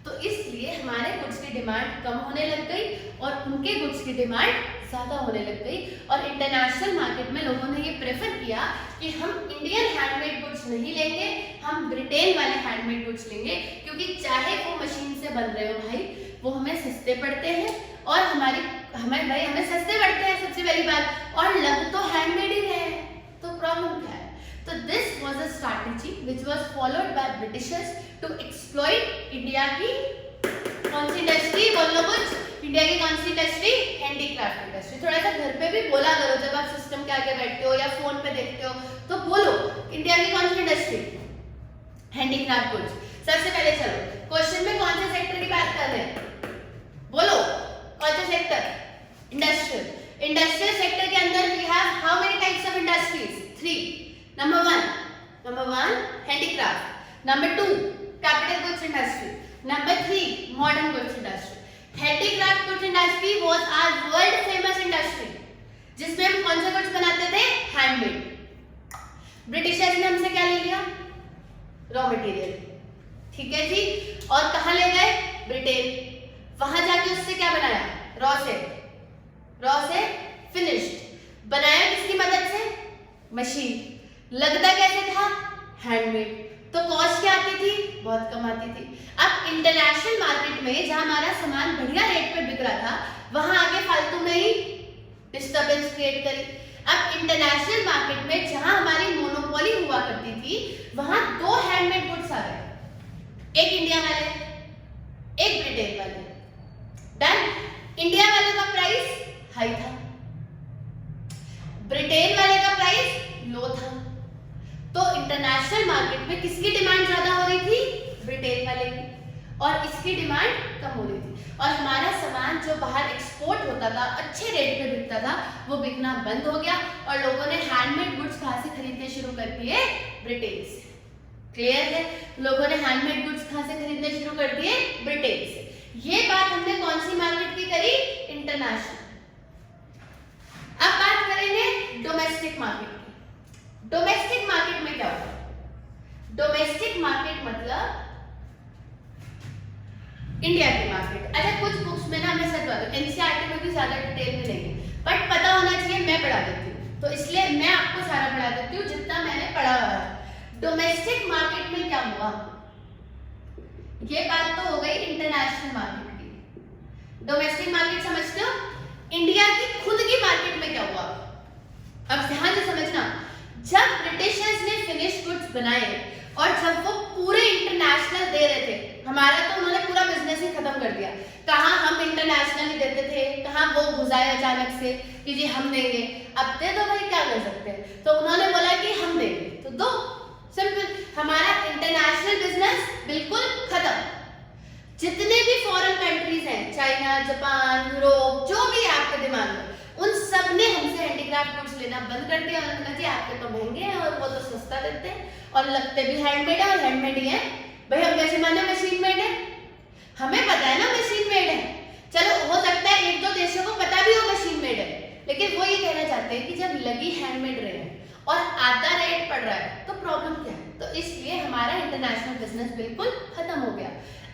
तो इसलिए हमारे गुड्स की डिमांड कम होने लग गई और उनके गुड्स की डिमांड ज़्यादा होने लग गई। और इंटरनेशनल मार्केट में लोगों ने ये प्रेफर किया कि हम इंडियन हैंडमेड गुड्स नहीं लेंगे, हम ब्रिटेन वाले हैंडमेड गुड्स लेंगे, क्योंकि चाहे वो मशीन से बन रहे हो भाई, वो हमें सस्ते पड़ते हैं और हमें सस्ते पड़ते हैं सबसे पहली बात, और लग तो हैंडमेड ही रहे हैं, तो प्रॉब्लम क्या है। तो this was a strategy which was followed by Britishers to exploit India की कौन सी इंडस्ट्री, बोलो कुछ, इंडिया की कौन सी इंडस्ट्री, हैंडीक्राफ्ट इंडस्ट्री। थोड़ा सा घर पे भी बोला करो, जब आप सिस्टम के आगे बैठते हो या फोन पे देखते हो तो बोलो इंडिया की कौन सी इंडस्ट्री, हैंडीक्राफ्ट गुड्स। सबसे पहले चलो क्वेश्चन में कौन से सेक्टर की बात कर रहे हैं, बोलो कौन सा सेक्टर, इंडस्ट्रियल। इंडस्ट्रियल सेक्टर के अंदर we have how many types of industries, 3। Number one handicraft, number 2 capital goods industry, number 3 modern goods industry. Handicraft goods industry was our world famous industry, जिसमें हम कौन से गुड्स बनाते थे, हैंडमेड। ब्रिटिशर्स ने हमसे क्या ले लिया, रॉ मटेरियल, ठीक है जी, और कहां ले गए, ब्रिटेन। वहां जाके उससे क्या बनाया, रॉ से फिनिश्ड बनाया, किसकी मदद से, मशीन। लगता कैसे था, हैंडमेड। तो कॉस्ट क्या आती थी, बहुत कम आती थी। अब इंटरनेशनल मार्केट में जहां हमारा सामान बढ़िया रेट पे बिक रहा था, वहां आगे फालतू में ही डिस्टर्बेंस क्रिएट करी। अब इंटरनेशनल मार्केट में जहां हमारी मोनोपोली हुआ करती थी, वहां 2 हैंडमेड गुड्स आ गए, एक इंडिया वाले, एक ब्रिटेन वाले। डन। इंडिया वाले का प्राइस हाई था, ब्रिटेन वाले का प्राइस लो था। तो इंटरनेशनल मार्केट में किसकी डिमांड ज्यादा हो रही थी, ब्रिटेन वाले की, और इसकी डिमांड कम हो रही थी। और हमारा सामान जो बाहर एक्सपोर्ट होता था, अच्छे रेट पे बिकता था, वो बिकना बंद हो गया और लोगों ने हैंडमेड गुड्स कहां से खरीदने शुरू कर दिए, ब्रिटेन से। क्लियर है, लोगों ने हैंडमेड गुड्स कहां से खरीदने शुरू कर दिए, ब्रिटेन से। ये बात हमने कौन सी मार्केट की करी, इंटरनेशनल। अब बात करेंगे डोमेस्टिक मार्केट की। डोमेस्टिक मार्केट में क्या होता है, डोमेस्टिक मार्केट मतलब इंडिया की मार्केट। अच्छा, कुछ बुक्स में ना, मैं सच बता दूं, एनसीईआरटी में भी ज्यादा डिटेल में नहीं है, बट पता होना चाहिए, मैं पढ़ा देती हूँ, तो इसलिए मैं आपको सारा पढ़ा देती हूँ जितना मैंने पढ़ा हुआ है। डोमेस्टिक मार्केट में क्या हुआ, ये बात तो हो गई इंटरनेशनल मार्केट की। डोमेस्टिक मार्केट समझते हो, इंडिया की खुद की मार्केट में क्या हुआ। अब ध्यान से समझना, जब ब्रिटिशर्स ने फिनिश गुड्स बनाए और जब वो पूरे इंटरनेशनल दे रहे थे, हमारा तो उन्होंने पूरा बिजनेस ही खत्म कर दिया। कहाँ हम इंटरनेशनल देते थे, कहाँ वो घुसाए अचानक से कि जी हम देंगे, अब दे दो भाई, क्या कर सकते हैं। तो उन्होंने बोला कि हम देंगे, तो दो, सिंपल। हमारा इंटरनेशनल बिजनेस बिल्कुल खत्म। जितने भी फॉरेन कंट्रीज हैं, चाइना, जापान, यूरोप, जो भी आपके दिमाग में, उन सब ने हमसे हैंडीक्राफ्ट गुड्स लेना बंद कर दिया। उन्होंने कहा जी आपके तो महंगे हैं और वो तो सस्ता देते हैं और लगते भी हैंडमेड है, और हैंडमेड ही है भाई, हम कैसे माने मशीन मेड है, हमें पता है ना मशीन मेड है। चलो हो सकता है 1-2 देशों को पता भी हो मशीन मेड है, लेकिन वो ये कहना चाहते हैं कि जब लगी हैंडमेड रहे हैं और आधा रेट पड़ रहा है तो प्रॉब्लम क्या है। तो इसलिए हमारा इंटरनेशनल बिजनेस बिल्कुल खत्म हो गया।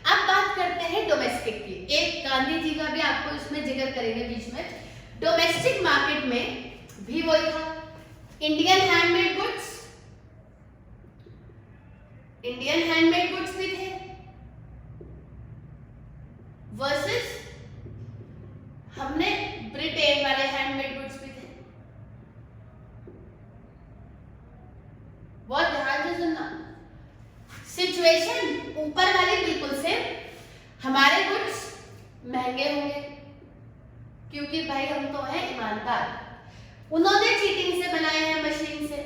अब बात करते हैं डोमेस्टिक की। एक गांधी जी का भी आपको इसमें जिक्र करेंगे बीच में। डोमेस्टिक मार्केट में भी वही था, Indian handmade goods, Indian handmade goods भी थे वर्सेस हमने ब्रिटेन वाले हैंडमेड गुड्स भी थे। बहुत ध्यान से सुनना, सिचुएशन ऊपर वाली बिल्कुल सेम, हमारे गुड्स महंगे होंगे क्योंकि भाई हम तो हैं ईमानदार, उन्होंने चीटिंग से बनाए हैं मशीन से,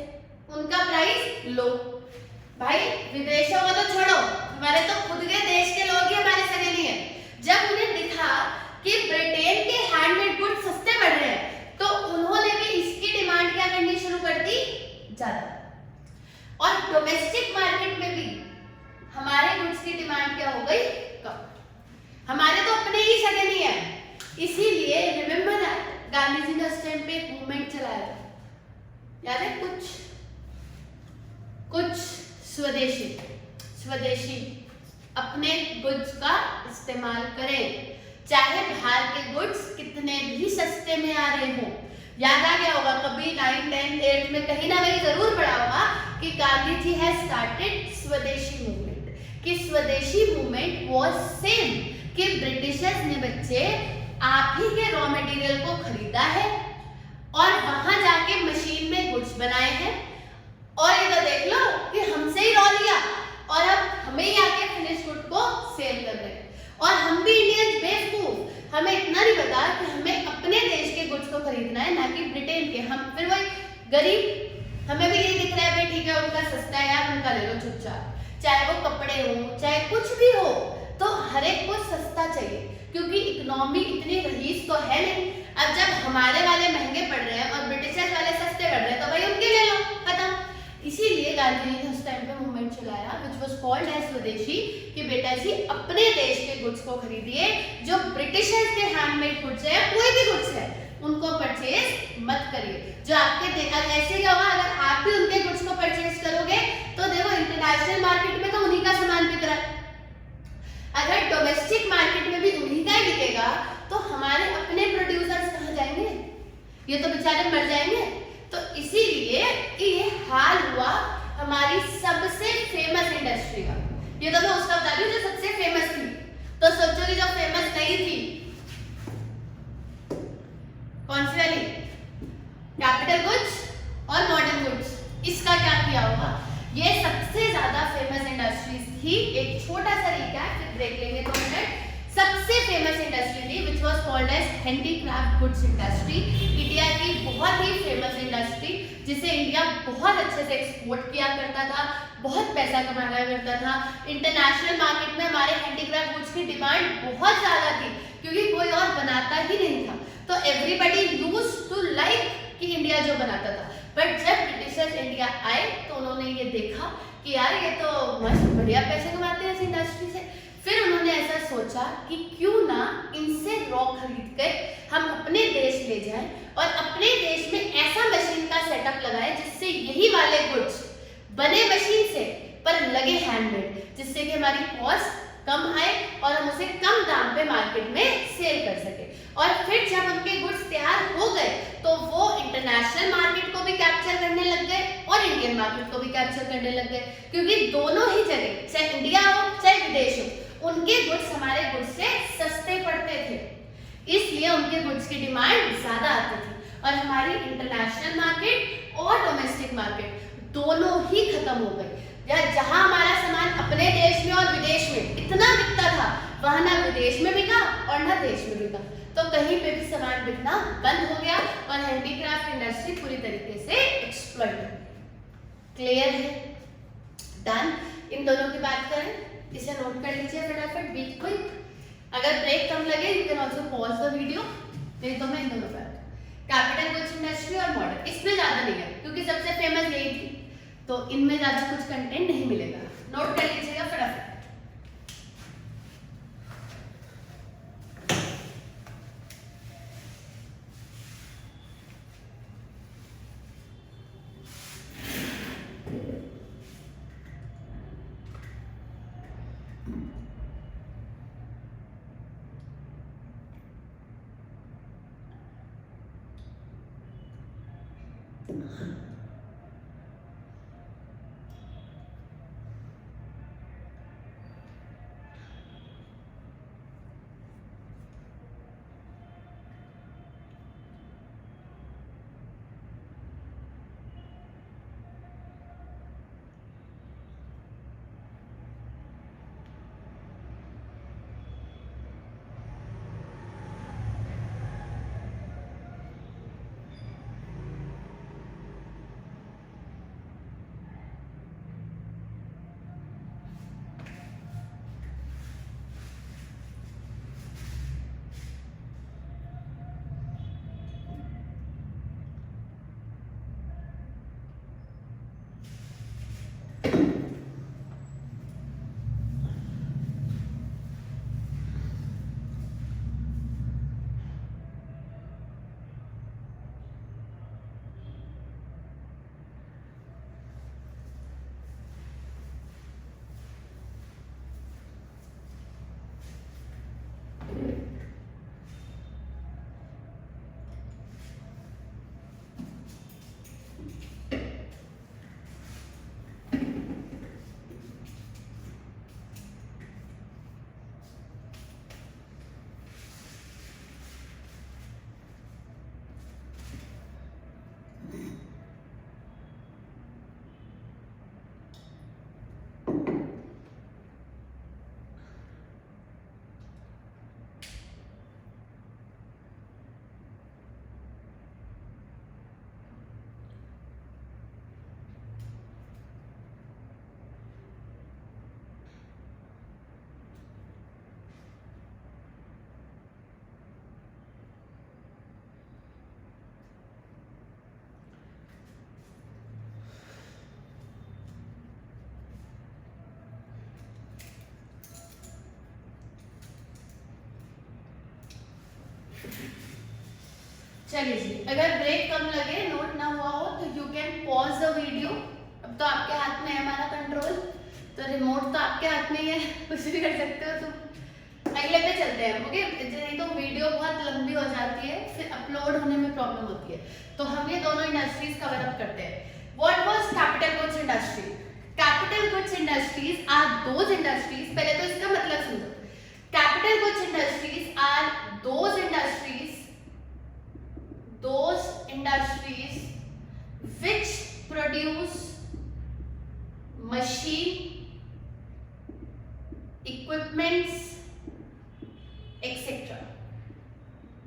उनका प्राइस लो। भाई विदेशों को तो छोड़ो, हमारे तो खुद के देश के लोग ही हमारे सगे नहीं है। जब उन्हें दिखा कि ब्रिटेन के हैंडमेड गुड्स सस्ते पड़ रहे हैं, तो उन्होंने भी इसकी डिमांड क्या करनी शुरू कर दी, ज्यादा। डोमेस्टिक मार्केट में भी हमारे गुड्स की डिमांड क्या हो गई, कम। हमारे तो अपने ही जगह नहीं है, इसीलिए रिमेम्बर दैट गांधी जी ने उस टाइम पे एक मूवमेंट चलाया था, याद है, कुछ स्वदेशी अपने गुड्स का इस्तेमाल करें, चाहे बाहर के गुड्स कितने भी सस्ते में आ रहे हो। याद आ गया होगा कभी 9th 10th 8th में कहीं ना कहीं जरूर पढ़ा होगा कि गांधी जी हैज स्टार्टेड स्वदेशी मूवमेंट, कि स्वदेशी मूवमेंट वाज सेम कि ब्रिटिशर्स ने बच्चे आप ही के रॉ मटेरियल को खरीदा है और वहां जाके मशीन में गुड्स बनाए हैं, और इधर देख लो कि हमसे ही रॉ लिया और अब हमें ही आके फिनिश गुड को सेल कर रहे हैं। और हम भी इंडियंस बेवकूफ, हमें इतना नहीं पता कि हमें अपने देश के गुड्स को खरीदना है, ना कि ब्रिटेन के। हम फिर वही गरीब, हमें भी ये दिख रहा है भाई ठीक है उनका सस्ता है यार, उनका ले लो चुपचाप, चाहे वो कपड़े हो चाहे कुछ भी हो, तो हर एक को सस्ता चाहिए, क्योंकि इकोनॉमी इतनी रईस तो है नहीं। अब जब हमारे वाले महंगे पड़ रहे हैं और ब्रिटिशर्स वाले सस्ते पड़ रहे हैं, तो भाई उनके ले लो, खत्म। इसीलिए गांधी जी ने उस टाइम पे मूवमेंट चलाया व्हिच वाज कॉल्ड एज स्वदेशी, कि बेटा जी अपने देश के गुड्स को खरीदिए, जो ब्रिटिशर्स के हैंडमेड गुड्स है, कोई भी गुड्स है, उनको परचेज मत करिए। जो आपके ऐसे क्या होगा, अगर आप भी उनके गुड्स को परचेज करोगे तो देखो इंटरनेशनल मार्केट में तो उन्हीं का सामान बिक रहा है, अगर डोमेस्टिक मार्केट में भी उन्हीं का ही बिकेगा तो हमारे अपने प्रोड्यूसर्स कहाँ जाएंगे, ये तो बेचारे मर जाएंगे। तो इसीलिए ये हाल हुआ हमारी सबसे फेमस इंडस्ट्री का। ये तो मैं उसका बता रही हूँ जो सबसे फेमस थी, तो सोचो कि जो फेमस नहीं थी कौन सी वाली, कैपिटल गुड्स और मॉडर्न गुड्स, इसका क्या किया होगा। ये सबसे ज्यादा फेमस इंडस्ट्रीज थी। एक छोटा सा रिकैप, फिर ब्रेक लेंगे 2 मिनट। सबसे फेमस इंडस्ट्री थी which was called as handicraft goods industry, India की बहुत ही फेमस इंडस्ट्री, जिसे इंडिया बहुत अच्छे से एक्सपोर्ट किया करता था, बहुत पैसा कमाया करता था। इंटरनेशनल मार्केट में हमारे हैंडीक्राफ्ट गुड्स की डिमांड बहुत ज्यादा थी, क्योंकि कोई और बनाता ही नहीं था, तो एवरीबडी यूज्ड टू लाइक कि इंडिया जो बनाता था। बट जब ब्रिटिशर्स इंडिया आए तो उन्होंने ये देखा कि यार ये तो मस्त बढ़िया पैसे कमाते हैं इस इंडस्ट्री से। फिर उन्होंने ऐसा सोचा कि क्यों ना इनसे रॉ खरीद कर हम अपने देश ले जाएं और अपने देश में ऐसा मशीन का सेटअप लगाएं जिससे यही वाले गुड्स बने मशीन से पर लगे हैंडमेड, जिससे कि हमारी कॉस्ट कम आए और हम उसे कम दाम पे मार्केट में सेल कर सके। और फिर जब उनके गुड्स तैयार हो गए तो वो इंटरनेशनल मार्केट को भी कैप्चर करने लग गए और इंडियन मार्केट को भी कैप्चर करने लग गए, क्योंकि दोनों ही जगह चाहे इंडिया हो चाहे विदेश हो उनके गुड्स हमारे गुड्स से सस्ते पड़ते थे, इसलिए उनके गुड्स की डिमांड ज्यादा आती थी। और हमारी इंटरनेशनल मार्केट और डोमेस्टिक मार्केट दोनों ही खत्म हो गई। जहां हमारा सामान अपने देश में और विदेश में इतना बिकता था, वहां ना विदेश में बिका और ना देश में बिका, तो कहीं पे भी सामान बिकना बंद हो गया और हैंडीक्राफ्ट इंडस्ट्री पूरी तरीके से एक्सप्लॉइट हो गई। क्लियर है? डन। इन दोनों की बात करें, इसे नोट कर लीजिए फटाफट, बी क्विक। अगर ब्रेक कम लगे you can also pause the video, नहीं तो मैं इन दोनों पर कैपिटल गुड्स इंडस्ट्री और मॉडर्न, इसमें ज्यादा नहीं है क्योंकि सबसे फेमस यही थी, तो इनमें ज्यादा कुछ कंटेंट नहीं मिलेगा। नोट कर लीजिएगा फटाफट। चलिए जी, अगर ब्रेक कम लगे, नोट ना हुआ हो तो you can pause the video. अब तो आपके हाथ में है हमारा कंट्रोल, तो रिमोट तो आपके हाथ में ही है, कुछ भी कर सकते हो तुम। अगले पे चलते हैं, ओके। नहीं तो वीडियो बहुत लंबी हो जाती है, फिर अपलोड होने में प्रॉब्लम होती है। तो हम ये दोनों इंडस्ट्रीज कवर अप करते हैं। What was capital goods industry? Capital goods industries are those industries, पहले तो इसका मतलब समझो। Capital goods industries are those industries which produce machine, equipments, etc.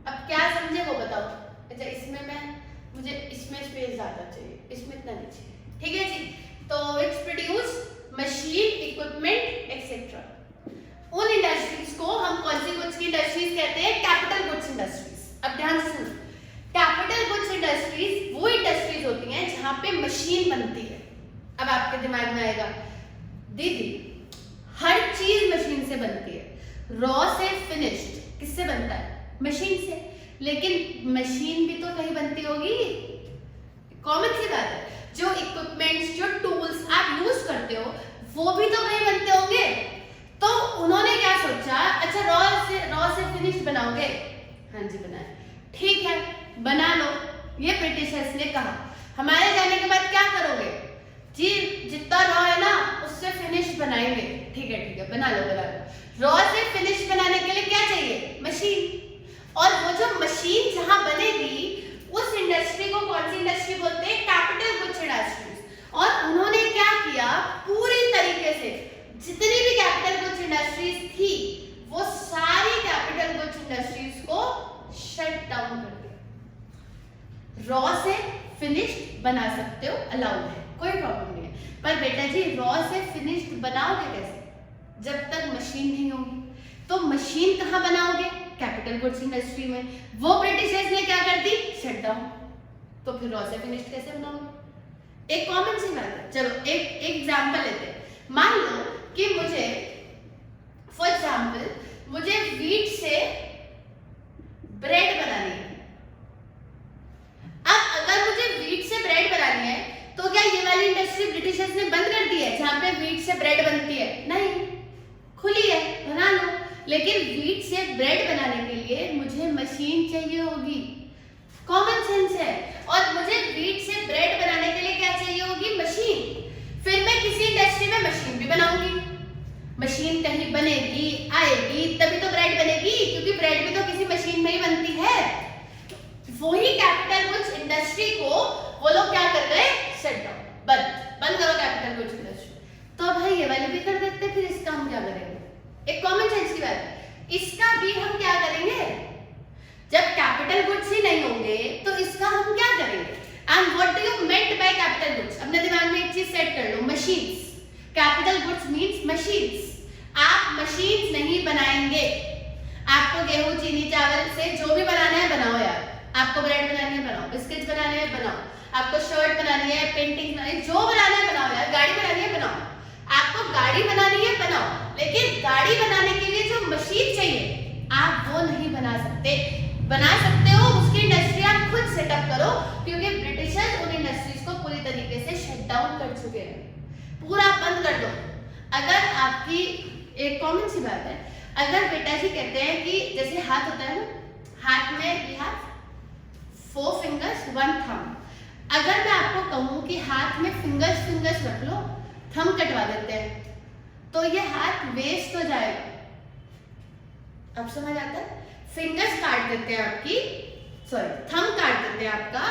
अब क्या समझे वो बताओ। अच्छा, इसमें मुझे इसमें स्पेस ज्यादा चाहिए, इसमें इतना नहीं चाहिए, ठीक है जी। तो which produce machine, equipment, etc. उन इंडस्ट्रीज को हम कौन सी गुड्स की इंडस्ट्रीज कहते हैं? Capital goods industries. अब ध्यान से सुनो, कैपिटल गुड्स इंडस्ट्रीज वो इंडस्ट्रीज होती हैं जहां पे मशीन बनती है। अब आपके दिमाग में आएगा, दीदी हर चीज मशीन से बनती है, रॉ से फिनिश्ड किससे बनता है? मशीन से। लेकिन मशीन भी तो कहीं बनती होगी, कॉमन सी बात है। जो इक्विपमेंट्स, जो टूल्स आप यूज करते हो वो भी तो कहीं बनते होंगे। तो उन्होंने क्या सोचा, अच्छा रॉ से फिनिश्ड बनाओगे? हाँ जी बनाए, ठीक है बना लो। ये ब्रिटिशर्स ने कहा। हमारे जाने के बाद क्या करोगे जी? जितना रॉ है ना उससे फिनिश बनाएंगे। ठीक है बना लो। रॉ से फिनिश बनाने के लिए क्या चाहिए? मशीन। और वो जो मशीन जहां बनेगी उस इंडस्ट्री को कौन सी इंडस्ट्री बोलते हैं? Capital goods industries. और उन्होंने क्या किया, पूरी तरीके से जितनी भी कैपिटल गुड्स इंडस्ट्रीज थी वो सारी कैपिटल गुड्स इंडस्ट्रीज को शट डाउन कर दिया। रॉ से फिनिश्ड बना सकते हो, अलाउड है, कोई प्रॉब्लम नहीं है। पर बेटा जी रॉ से फिनिश्ड बनाओगे कैसे? जब तक मशीन नहीं होगी। तो मशीन कहाँ बनाओगे? कैपिटल गुड्स इंडस्ट्री में। वो ब्रिटिशर्स ने क्या कर दी? Shut down. तो फिर रॉ से फिनिश्ड कैसे बनाओगे? एक कॉमन सी बात है। चलो एक एग्जांपल लेते हैं। मान लो कि मुझे फॉर एग्जांपल मुझे व्हीट से ब्रेड बनानी है। अब अगर मुझे व्हीट से ब्रेड बनानी है तो क्या ये वाली इंडस्ट्री ब्रिटिशर्स ने बंद कर दी है जहां पे व्हीट से ब्रेड बनती है? नहीं, खुली है, बना लो। लेकिन व्हीट से ब्रेड बनाने के लिए मुझे मशीन चाहिए होगी, कॉमन सेंस है। और मुझे व्हीट से ब्रेड बनाने के लिए क्या चाहिए होगी? मशीन। फिर मैं किसी इंडस्ट्री में मशीन भी बनाऊंगी। मशीन कहीं बनेगी, आएगी, तभी तो ब्रेड बनेगी, क्योंकि ब्रेड भी तो किसी मशीन में ही बनती है। वही कैपिटल गुड्स इंडस्ट्री को वो लोग क्या कर गए? शट डाउन, बंद करो कैपिटल गुड्स इंडस्ट्री। तो भाई ये वाले भी कर देते, फिर इसका हम क्या करेंगे? एक कॉमन सेंस की बात है, इसका भी हम क्या करेंगे? जब कैपिटल गुड्स ही नहीं होंगे तो इसका हम क्या करेंगे? And what do you meant by capital goods? अपने दिमाग में एक चीज सेट कर लो, machines. Capital goods means machines. आप मशीन्स नहीं बनाएंगे। आपको गेहूं, चीनी, चावल से जो भी बनाना है बनाओ यार। आपको ब्रेड बनानी है बनाओ, बिस्किट्स बनाने हैं बनाओ, आपको शर्ट बनानी है, पेंटिंग बनानी है, जो बनाना है बनाओ यार। गाड़ी बनानी है बनाओ, आपको गाड़ी बनानी है बनाओ। लेकिन गाड़ी बनाने के लिए जो मशीन चाहिए आप वो नहीं बना सकते। बना सकते हो उसकी इंडस्ट्री आप खुद सेटअप करो, क्योंकि ब्रिटिशर्स उन इंडस्ट्रीज को पूरी तरीके से शट डाउन कर चुके हैं। पूरा बंद कर दो। अगर आपकी एक कॉमन सी बात है, अगर बेटा जी कहते हैं कि जैसे हाथ होता है ना, हाथ में वी हैव 4 fingers 1 thumb। अगर मैं आपको कहूं कि हाथ में फिंगर्स रख लो, थंब कटवा देते हैं, तो ये हाथ वेस्ट हो जाएगा। अब समझ आता है? फिंगर्स काट देते हैं आपकी, थंब काट देते हैं आपका,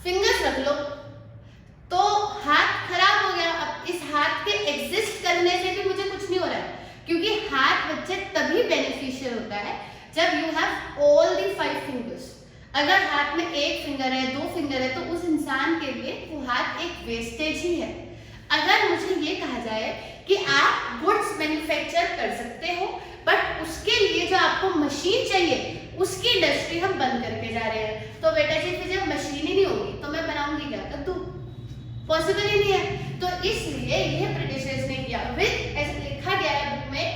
फिंगर्स रख लो तो हाथ खराब हो गया। अब इस हाथ के एग्जिस्ट करने से भी मुझे कुछ नहीं हो रहा है, क्योंकि हाथ बच्चे तभी बेनिफिशियल होता है जब you have all the 5 fingers। अगर हाथ में 1 फिंगर है, 2 फिंगर है, तो उस इंसान के लिए वो हाथ एक वेस्टेज ही है। अगर मुझे ये कहा जाए कि आप गुड्स मैन्युफैक्चर कर सकते हो, बट उसके लिए जो आपको मशीन चाहिए उसकी इंडस्ट्री हम बंद करके जा रहे हैं, तो बेटा जी फिर जब मशीन ही नहीं होगी तो मैं बनाऊंगी क्या? कद्दू? पॉसिबल ही नहीं है। तो इसलिए यह ब्रिटिशर्स ने किया विद, ऐसे लिखा गया है बुक में,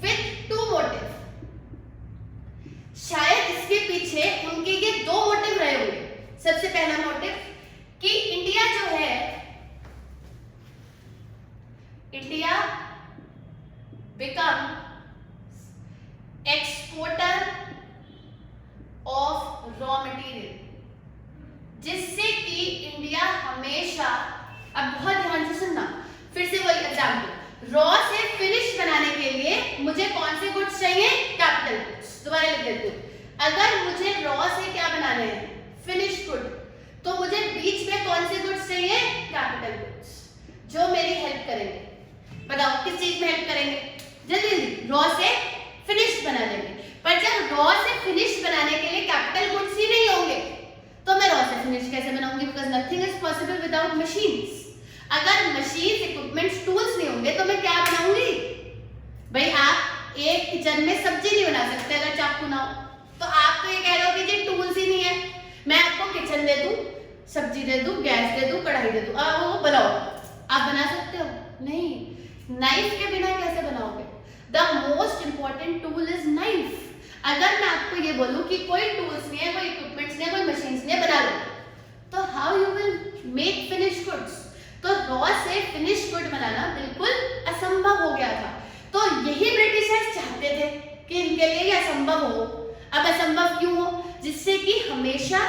विद 2 मोटिव। शायद इसके पीछे become exporter of raw material, जिससे कि इंडिया हमेशा, अब बहुत ध्यान से सुनना, फिर से वही एग्जाम्पल, रॉ से फिनिश बनाने के लिए मुझे कौन से गुड्स चाहिए? Capital goods. दोबारा लिख देती हूँ, अगर मुझे रॉ से क्या बनाने हैं? फिनिश गुड, तो मुझे बीच में कौन से गुड्स चाहिए? कैपिटल गुड्स, जो मेरी हेल्प करेंगे। बताओ किस चीज में हेल्प करेंगे? जल्दी जल्दी, रॉ से फिनिश बनाने में। पर जब रॉ से फिनिश बनाने के लिए कैपिटल गुड्स ही नहीं होंगे, तो मैं रॉ से फिनिश कैसे बनाऊंगी? Because nothing is possible without machines. अगर मशीन्स, इक्विपमेंट्स, टूल्स नहीं होंगे तो मैं क्या बनाऊंगी? भाई आप एक किचन में सब्जी नहीं बना सकते अगर चाकू ना हो। तो आप तो ये कह रहे हो कि जी टूल्स ही नहीं है, मैं आपको किचन दे दूं, सब्जी दे दूं, गैस दे दूं, कढ़ाई दे दूं, वो बनाओ। आप बना सकते हो? नहीं। नाइफ के बिना कैसे बनाओगे? The most important tool is knife. अगर मैं आपको ये बोलूं कि कोई टूल्स नहीं है, कोई इक्विपमेंट्स नहीं है, कोई मशीन्स नहीं है, बना लो, तो how you will make finish goods? तो रॉ से फिनिश गुड बनाना बिल्कुल असंभव हो गया था। तो यही ब्रिटिशर्स चाहते थे कि इनके लिए ये असंभव हो। अब असंभव क्यों हो? जिससे कि हमेशा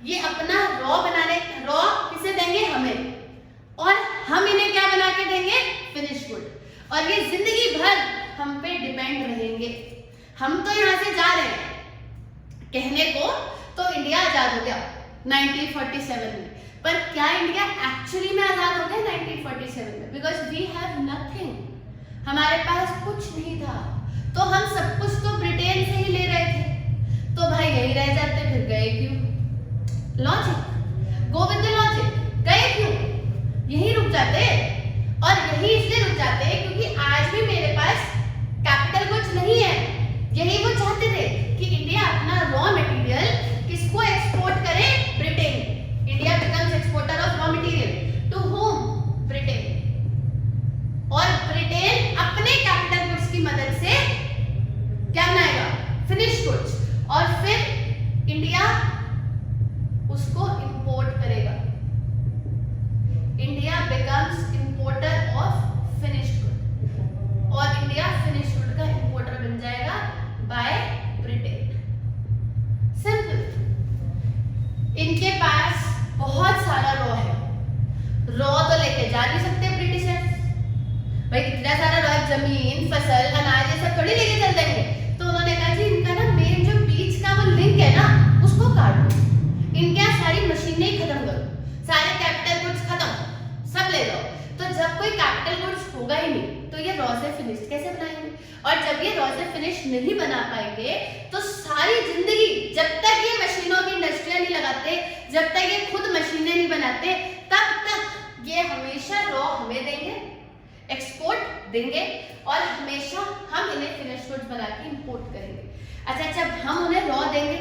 ये अपना रॉ बनाने, रॉ किसे देंगे? हमें, और हम इन्हें क्या बना के देंगे? Finish good. और ये जिंदगी भर हम पे डिपेंड रहेंगे। हम तो यहाँ से जा रहे हैं कहने को तो इंडिया आजाद हो गया 1947 में, पर क्या इंडिया एक्चुअली में आजाद हो गया 1947 में? बिकॉज वी हैव नथिंग, हमारे पास कुछ नहीं था, तो हम सब कुछ तो ब्रिटेन से ही ले रहे थे। तो भाई यही रह जाते, फिर गए क्यों? Logic, go with the logic. गए क्यों? यही रुक जाते, और यही इसलिए रुक जाते क्योंकि आज भी मेरे पास कैपिटल गुड्स नहीं है। यही वो चाहते थे कि इंडिया अपना रॉ मटेरियल किसको एक्सपोर्ट करे? Britain. India becomes exporter of raw material to home? Britain. और ब्रिटेन अपने कैपिटल गुड्स की मदद से क्या बनाएगा? Finish goods. और फिर इंडिया उसको इंपोर्ट करेगा। India becomes importer of finished good, और इंडिया फिनिश्ड गुड का इंपोर्टर बन जाएगा बाय ब्रिटेन। सिंपल। इनके पास बहुत सारा रॉ है, रॉ तो लेके जा नहीं सकते ब्रिटिशर्स। भाई इतना सारा रॉ, जमीन, फसल, अनाज, ये सब थोड़ी लेके चल देंगे। तो उन्होंने कहा जी इनका ना मेन जो बीच का वो लिंक है ना, उसको काट दो। इनके यहाँ सारी मशीनें ही खत्म करो, सारे कैपिटल गुड्स खत्म, सब ले लो। तो जब कोई कैपिटल गुड्स होगा ही नहीं, तो ये रॉ से फिनिश कैसे बनाएंगे? और जब ये रॉ से फिनिश नहीं बना पाएंगे, तो सारी जिंदगी जब तक ये मशीनों की इंडस्ट्रियां नहीं लगाते, जब तक ये खुद मशीनें नहीं बनाते, तब तक ये हमेशा रॉ हमें देंगे, एक्सपोर्ट देंगे, और हमेशा हम इन्हें फिनिश गुड्स बना के इंपोर्ट करेंगे। अच्छा, जब हम उन्हें रॉ देंगे,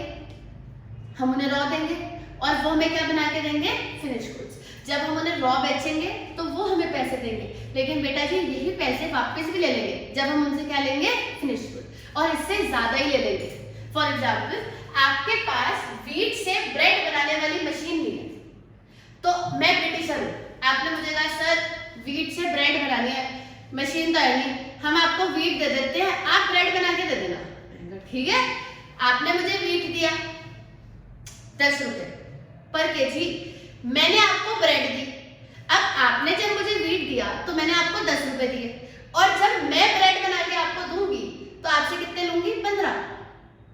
हम उन्हें रॉ देंगे और वो हमें क्या बना के देंगे? Finish goods. जब हम उन्हें रॉ बेचेंगे तो वो हमें पैसे देंगे, लेकिन बेटा जी यही पैसे वापस भी ले लेंगे जब हम उनसे क्या लेंगे? फिनिश गुड, और इससे ज्यादा ही ले लेंगे। फॉर एग्जाम्पल, आपके पास वीट से ब्रेड बनाने वाली मशीन नहीं है, तो मैं ब्रिटिशर हूँ, आपने मुझे कहा सर वीट से ब्रेड बनानी है, मशीन तो है नहीं, हम आपको वीट दे देते हैं, आप ब्रेड बना के दे देना। ठीक है, आपने मुझे वीट दिया 10 रुपए पर केजी, मैंने आपको ब्रेड दी। अब आपने जब मुझे वीट दिया तो मैंने आपको 10 रुपए दिए, और जब मैं ब्रेड बना के आपको दूंगी तो आपसे कितने लूंगी? 15,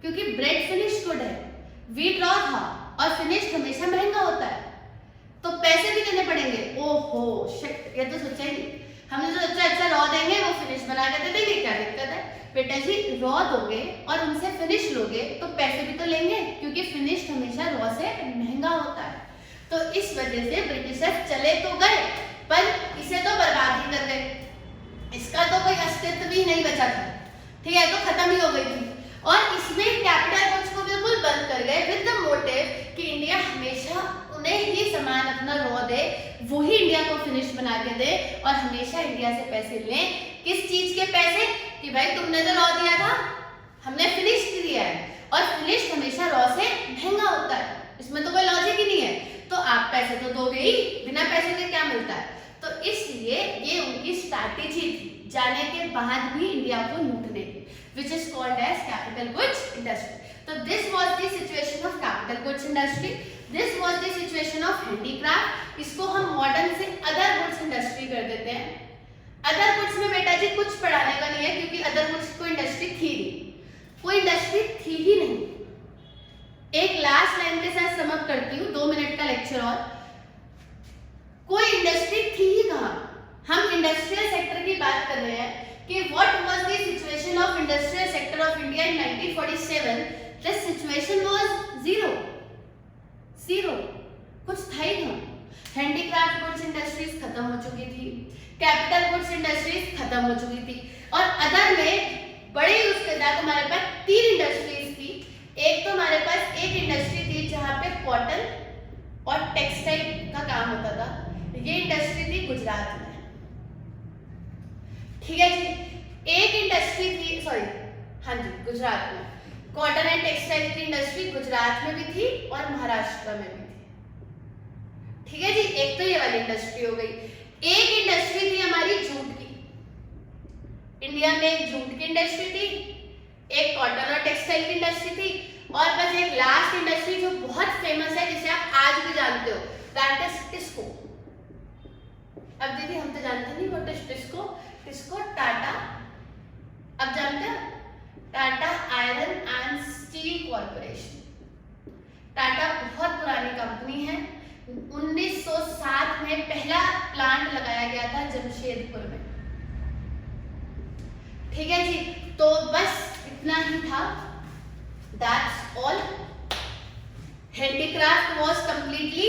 क्योंकि ब्रेड फिनिश गुड है, वीट रॉ था, और फिनिश हमेशा महंगा होता है, तो पैसे भी देने पड़ेंगे। ओहो शिट, ये तो सोचा ही नहीं, हमने तो सोचा अच्छा रॉ देंगे, वो फिनिश बना के दे देंगे, क्या दिक्कत है? बेटा जी रॉ दोगे और उनसे फिनिश लोगे तो पैसे भी तो लेंगे, क्योंकि फिनिश हमेशा रॉ से महंगा होता है। तो इस वजह से ब्रिटिशर्स चले तो गए, पर इसे तो बर्बाद ही कर गए, इसका तो कोई अस्तित्व भी नहीं बचा था। ठीक है, तो खत्म ही हो गई थी, और इसमें कैपिटल गुड्स को बिल्कुल बंद कर गए विद द मोटिव कि इंडिया हमेशा उन्हें ही सामान अपना रॉ दे, वही इंडिया को फिनिश बना के दे, और हमेशा इंडिया से पैसे लें। किस चीज के पैसे? कि भाई तुमने तो रॉ दिया था, हमने फिनिश दिया है, और फिनिश हमेशा रॉ से महंगा होता है, इसमें तो कोई लॉजिक ही नहीं है, तो आप पैसे तो दोगे ही, बिना पैसे के क्या मिलता है? तो इसलिए ये उनकी स्ट्रैटेजी थी। जाने के बाद भी इंडिया को लूटने की, which is called as capital goods industry. तो this was the situation of capital goods industry, this was the situation of handicraft. इसको हम मॉडर्न से अदर गुड्स इंडस्ट्री कर देते हैं। अदर गुड्स में बेटा जी कुछ पढ़ाने का नहीं है, क्योंकि अदर गुड्स कोई इंडस्ट्री थी नहीं, कोई इंडस्ट्री थी ही नहीं। एक लास्ट लाइन के साथ समअप करती हूँ, 2 मिनट का लेक्चर और। कोई इंडस्ट्री थी ही कहाँ? हम इंडस्ट्रियल सेक्टर की बात कर रहे हैं कि what was the situation of industrial sector of India in 1947? The situation was zero, कुछ था ही कहाँ। हैंडीक्राफ्ट गुड्स इंडस्ट्रीज खत्म हो चुकी थी, कैपिटल गुड्स इंडस्ट्रीज खत्म हो चुकी थी, और अदर में बड़े उसके साथ हमारे पास 3 इंडस्ट्रीज थी। एक तो हमारे पास एक इंडस्ट्री थी जहाँ पे कॉटन और टेक्सटाइल का काम होता था, ये इंडस्ट्री थी गुजरात में, ठीक है जी। एक इंडस्ट्री थी, सॉरी, हाँ जी, गुजरात में कॉटन एंड टेक्सटाइल की इंडस्ट्री गुजरात में भी थी और महाराष्ट्र में भी थी, ठीक है जी। एक तो ये वाली इंडस्ट्री हो गई। एक इंडस्ट्री थी हमारी जूट की, इंडिया में एक जूट की इंडस्ट्री थी, एक कॉटन और टेक्सटाइल की इंडस्ट्री थी, और बस एक लास्ट इंडस्ट्री जो बहुत फेमस है, जिसे आप आज भी जानते हो, दैट इज टिस्को। अब दीदी हम तो जानते नहीं व्हाट इज टिस्को। टिस्को टाटा, अब जानते हो, Tata Iron and Steel corporation. Tata बहुत पुरानी कंपनी है, 1907 में पहला प्लांट लगाया गया था जमशेदपुर में, ठीक है जी। तो बस इतना ही था, that's all. Handicraft was completely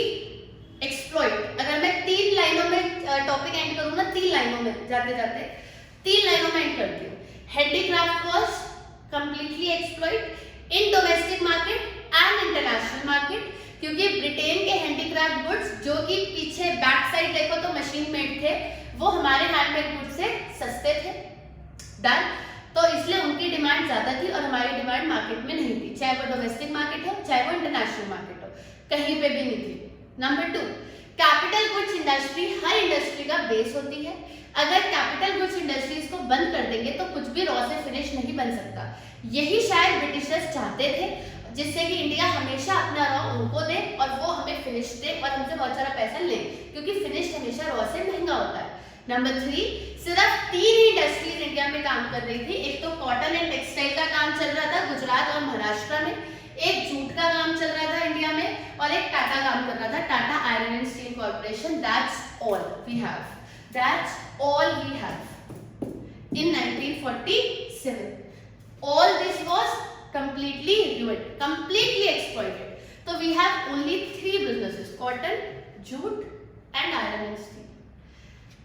exploit. अगर मैं 3 लाइनों में टॉपिक एंड करूँ ना, 3 लाइनों में जाते जाते 3 लाइनों में एंड करती हूँ। Handicraft was completely exploit in domestic market and international market, क्योंकि ब्रिटेन के हैंडीक्राफ्ट गुड्स, जो कि पीछे बैक साइड देखो तो मशीन मेड थे, वो हमारे हैंडमेड गुड्स से सस्ते थे, डन। तो इसलिए उनकी डिमांड ज्यादा थी और हमारी डिमांड मार्केट में नहीं थी, चाहे वो डोमेस्टिक मार्केट हो चाहे वो इंटरनेशनल मार्केट हो, कहीं पे भी नहीं थी। नंबर 2, कैपिटल गुड्स इंडस्ट्री हर इंडस्ट्री का बेस होती है। अगर कैपिटल गुड्स इंडस्ट्रीज को बंद कर देंगे तो कुछ भी रॉ से फिनिश नहीं बन सकता। यही शायद ब्रिटिशर्स चाहते थे, जिससे कि इंडिया हमेशा अपना रॉ उनको दे और वो हमें फिनिश दे और हमसे बहुत सारा पैसा ले, क्योंकि फिनिश हमेशा रॉ से महंगा होता है। नंबर 3, सिर्फ 3 ही इंडस्ट्रीज इंडिया में काम कर रही थी। एक तो कॉटन एंड टेक्सटाइल का काम चल रहा था गुजरात और महाराष्ट्र में, एक जूट का काम चल रहा था इंडिया में, और एक टाटा काम कर रहा था, Tata Iron and Steel Corporation. That's all we have, that's all we have in 1947। All this was completely ruined, completely exploited. So we have only 3 businesses: cotton, jute and iron and steel.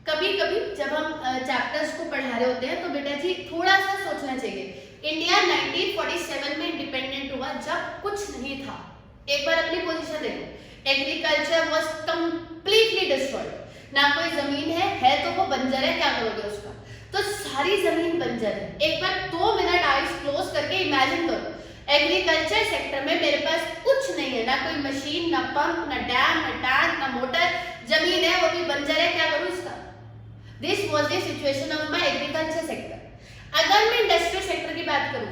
कभी कभी जब हम चैप्टर्स को पढ़ा रहे होते हैं तो बेटा जी थोड़ा सा सोचना चाहिए। इंडिया 1947 में इंडिपेंडेंट हुआ जब कुछ नहीं था। एक बार अपनी पोजीशन देखो, एग्रीकल्चर वाज कंप्लीटली डिस्ट्रॉयड, ना कोई जमीन है तो वो बंजर है, क्या करोगे उसका, तो सारी जमीन बंजर है। एक बार 2 मिनट आईज क्लोज करके इमेजिन करो, एग्रीकल्चर सेक्टर में मेरे पास कुछ नहीं है, ना कोई मशीन, ना पंप, ना डैम, ना टैंक, ना मोटर, जमीन है वो भी बंजर है, क्या करूं इसका। This was the situation of my agriculture sector. अगर मैं इंडस्ट्रियल सेक्टर की बात करूं,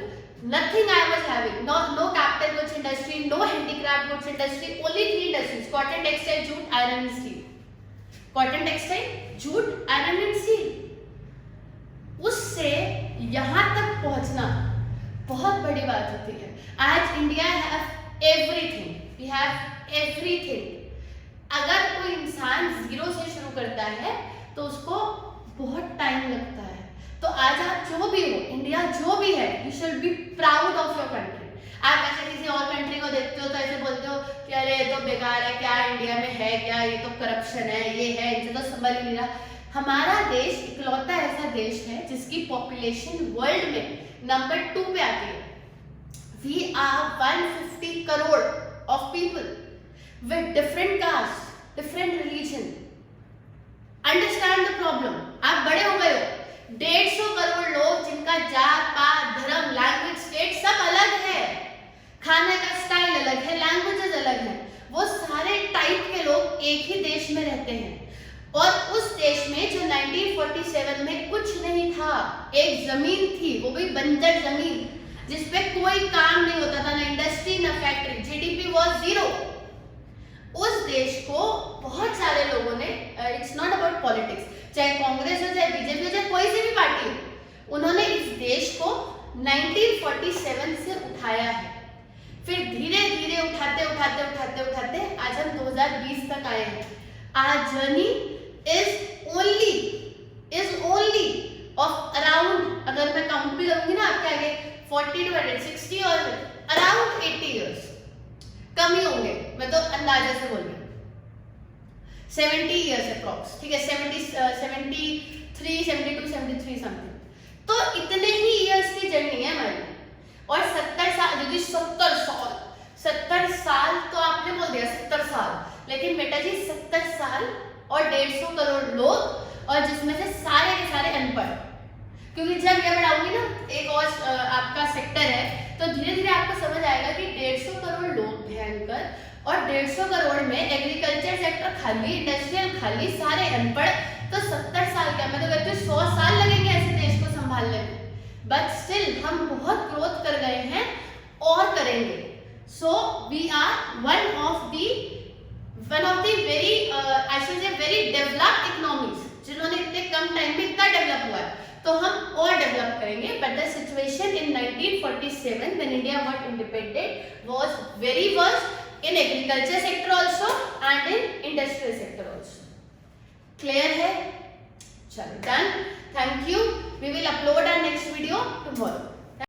nothing I was having, no capital goods industry, no handicraft goods industry, only 3 industries: cotton, textile, jute, iron and steel. Cotton, textile, jute, iron and steel. उससे यहां तक पहुंचना बहुत बड़ी बात होती है। आज India have everything, we have everything. अगर कोई इंसान 0 से शुरू करता है तो उसको बहुत टाइम लगता है। तो आज आप जो भी हो, इंडिया जो भी है, you should be proud of your country. आप ऐसे किसी और कंट्री को देखते हो तो ऐसे बोलते हो कि अरे ये तो बेकार है, क्या इंडिया में है क्या, ये तो करप्शन है, ये है, इनसे तो संभल ही नहीं रहा। हमारा देश इकलौता ऐसा देश है जिसकी पॉपुलेशन वर्ल्ड में नंबर 2 पे आती है। We are 150 crore of people with different caste, different religion. Understand the problem. आप बड़े हो गए हो, 150 करोड़ लोग जिनका जात पात धर्म लैंग्वेज स्टेट सब अलग है, खाने का स्टाइल अलग है, लैंग्वेजेस अलग है, वो सारे टाइप के लोग एक ही देश में रहते हैं और उस देश में जो 1947 में कुछ नहीं था, एक जमीन थी, वो भी बंजर जमीन जिसपे कोई काम नहीं होता था, ना इंडस्ट्री ना फैक्ट्री, जीडीपी वाज 0। उस देश को बहुत सारे लोगों ने, इट्स नॉट अबाउट पॉलिटिक्स, चाहे कांग्रेस हो, चाहे बीजेपी हो, चाहे कोई सी भी पार्टी हो, उन्होंने इस देश को 1947 से उठाया है। फिर धीरे धीरे उठाते उठाते उठाते उठाते आज हम 2020 तक आए हैं। Our journey is only of around, अगर मैं काउंट भी करूंगी ना आपके आगे, 40 to 160 और अराउंड 80 इयर्स, कम ही होंगे, मैं तो अंदाजे से बोल रही हूँ, 70 इयर्स अप्रॉक्स, ठीक है, 73, 72, 73 समथिंग। तो इतने ही इयर्स की जर्नी है हमारी। और 70 साल, दीदी 70 साल तो आपने बोल दिया 70 साल, लेकिन बेटा जी 70 साल और 150 करोड़ लोग, और जिसमें से सारे के सारे अनपढ़। क्योंकि जब ये बढ़ाऊंगी ना एक और आपका सेक्टर है, तो धीरे धीरे आपको समझ आएगा कि 150 करोड़ लोग भयंकर, और 150 करोड़ में एग्रीकल्चर सेक्टर खाली, इंडस्ट्रियल खाली, सारे अनपढ़। तो 70 साल क्या, मैं तो कहती हूँ 100 साल लगेंगे ऐसे देश को संभालने में। बट स्टिल हम बहुत ग्रोथ कर गए हैं और करेंगे। So we are one of the very I should say very developed economies, जिन्होंने इतने कम टाइम में इतना डेवलप हुआ है। तो हम और डेवलप करेंगे। But the situation in 1947 when India got independent was very worse in agriculture sector also and in industrial sector also. Clear है? चलो, done. Thank you. We will upload our next video tomorrow.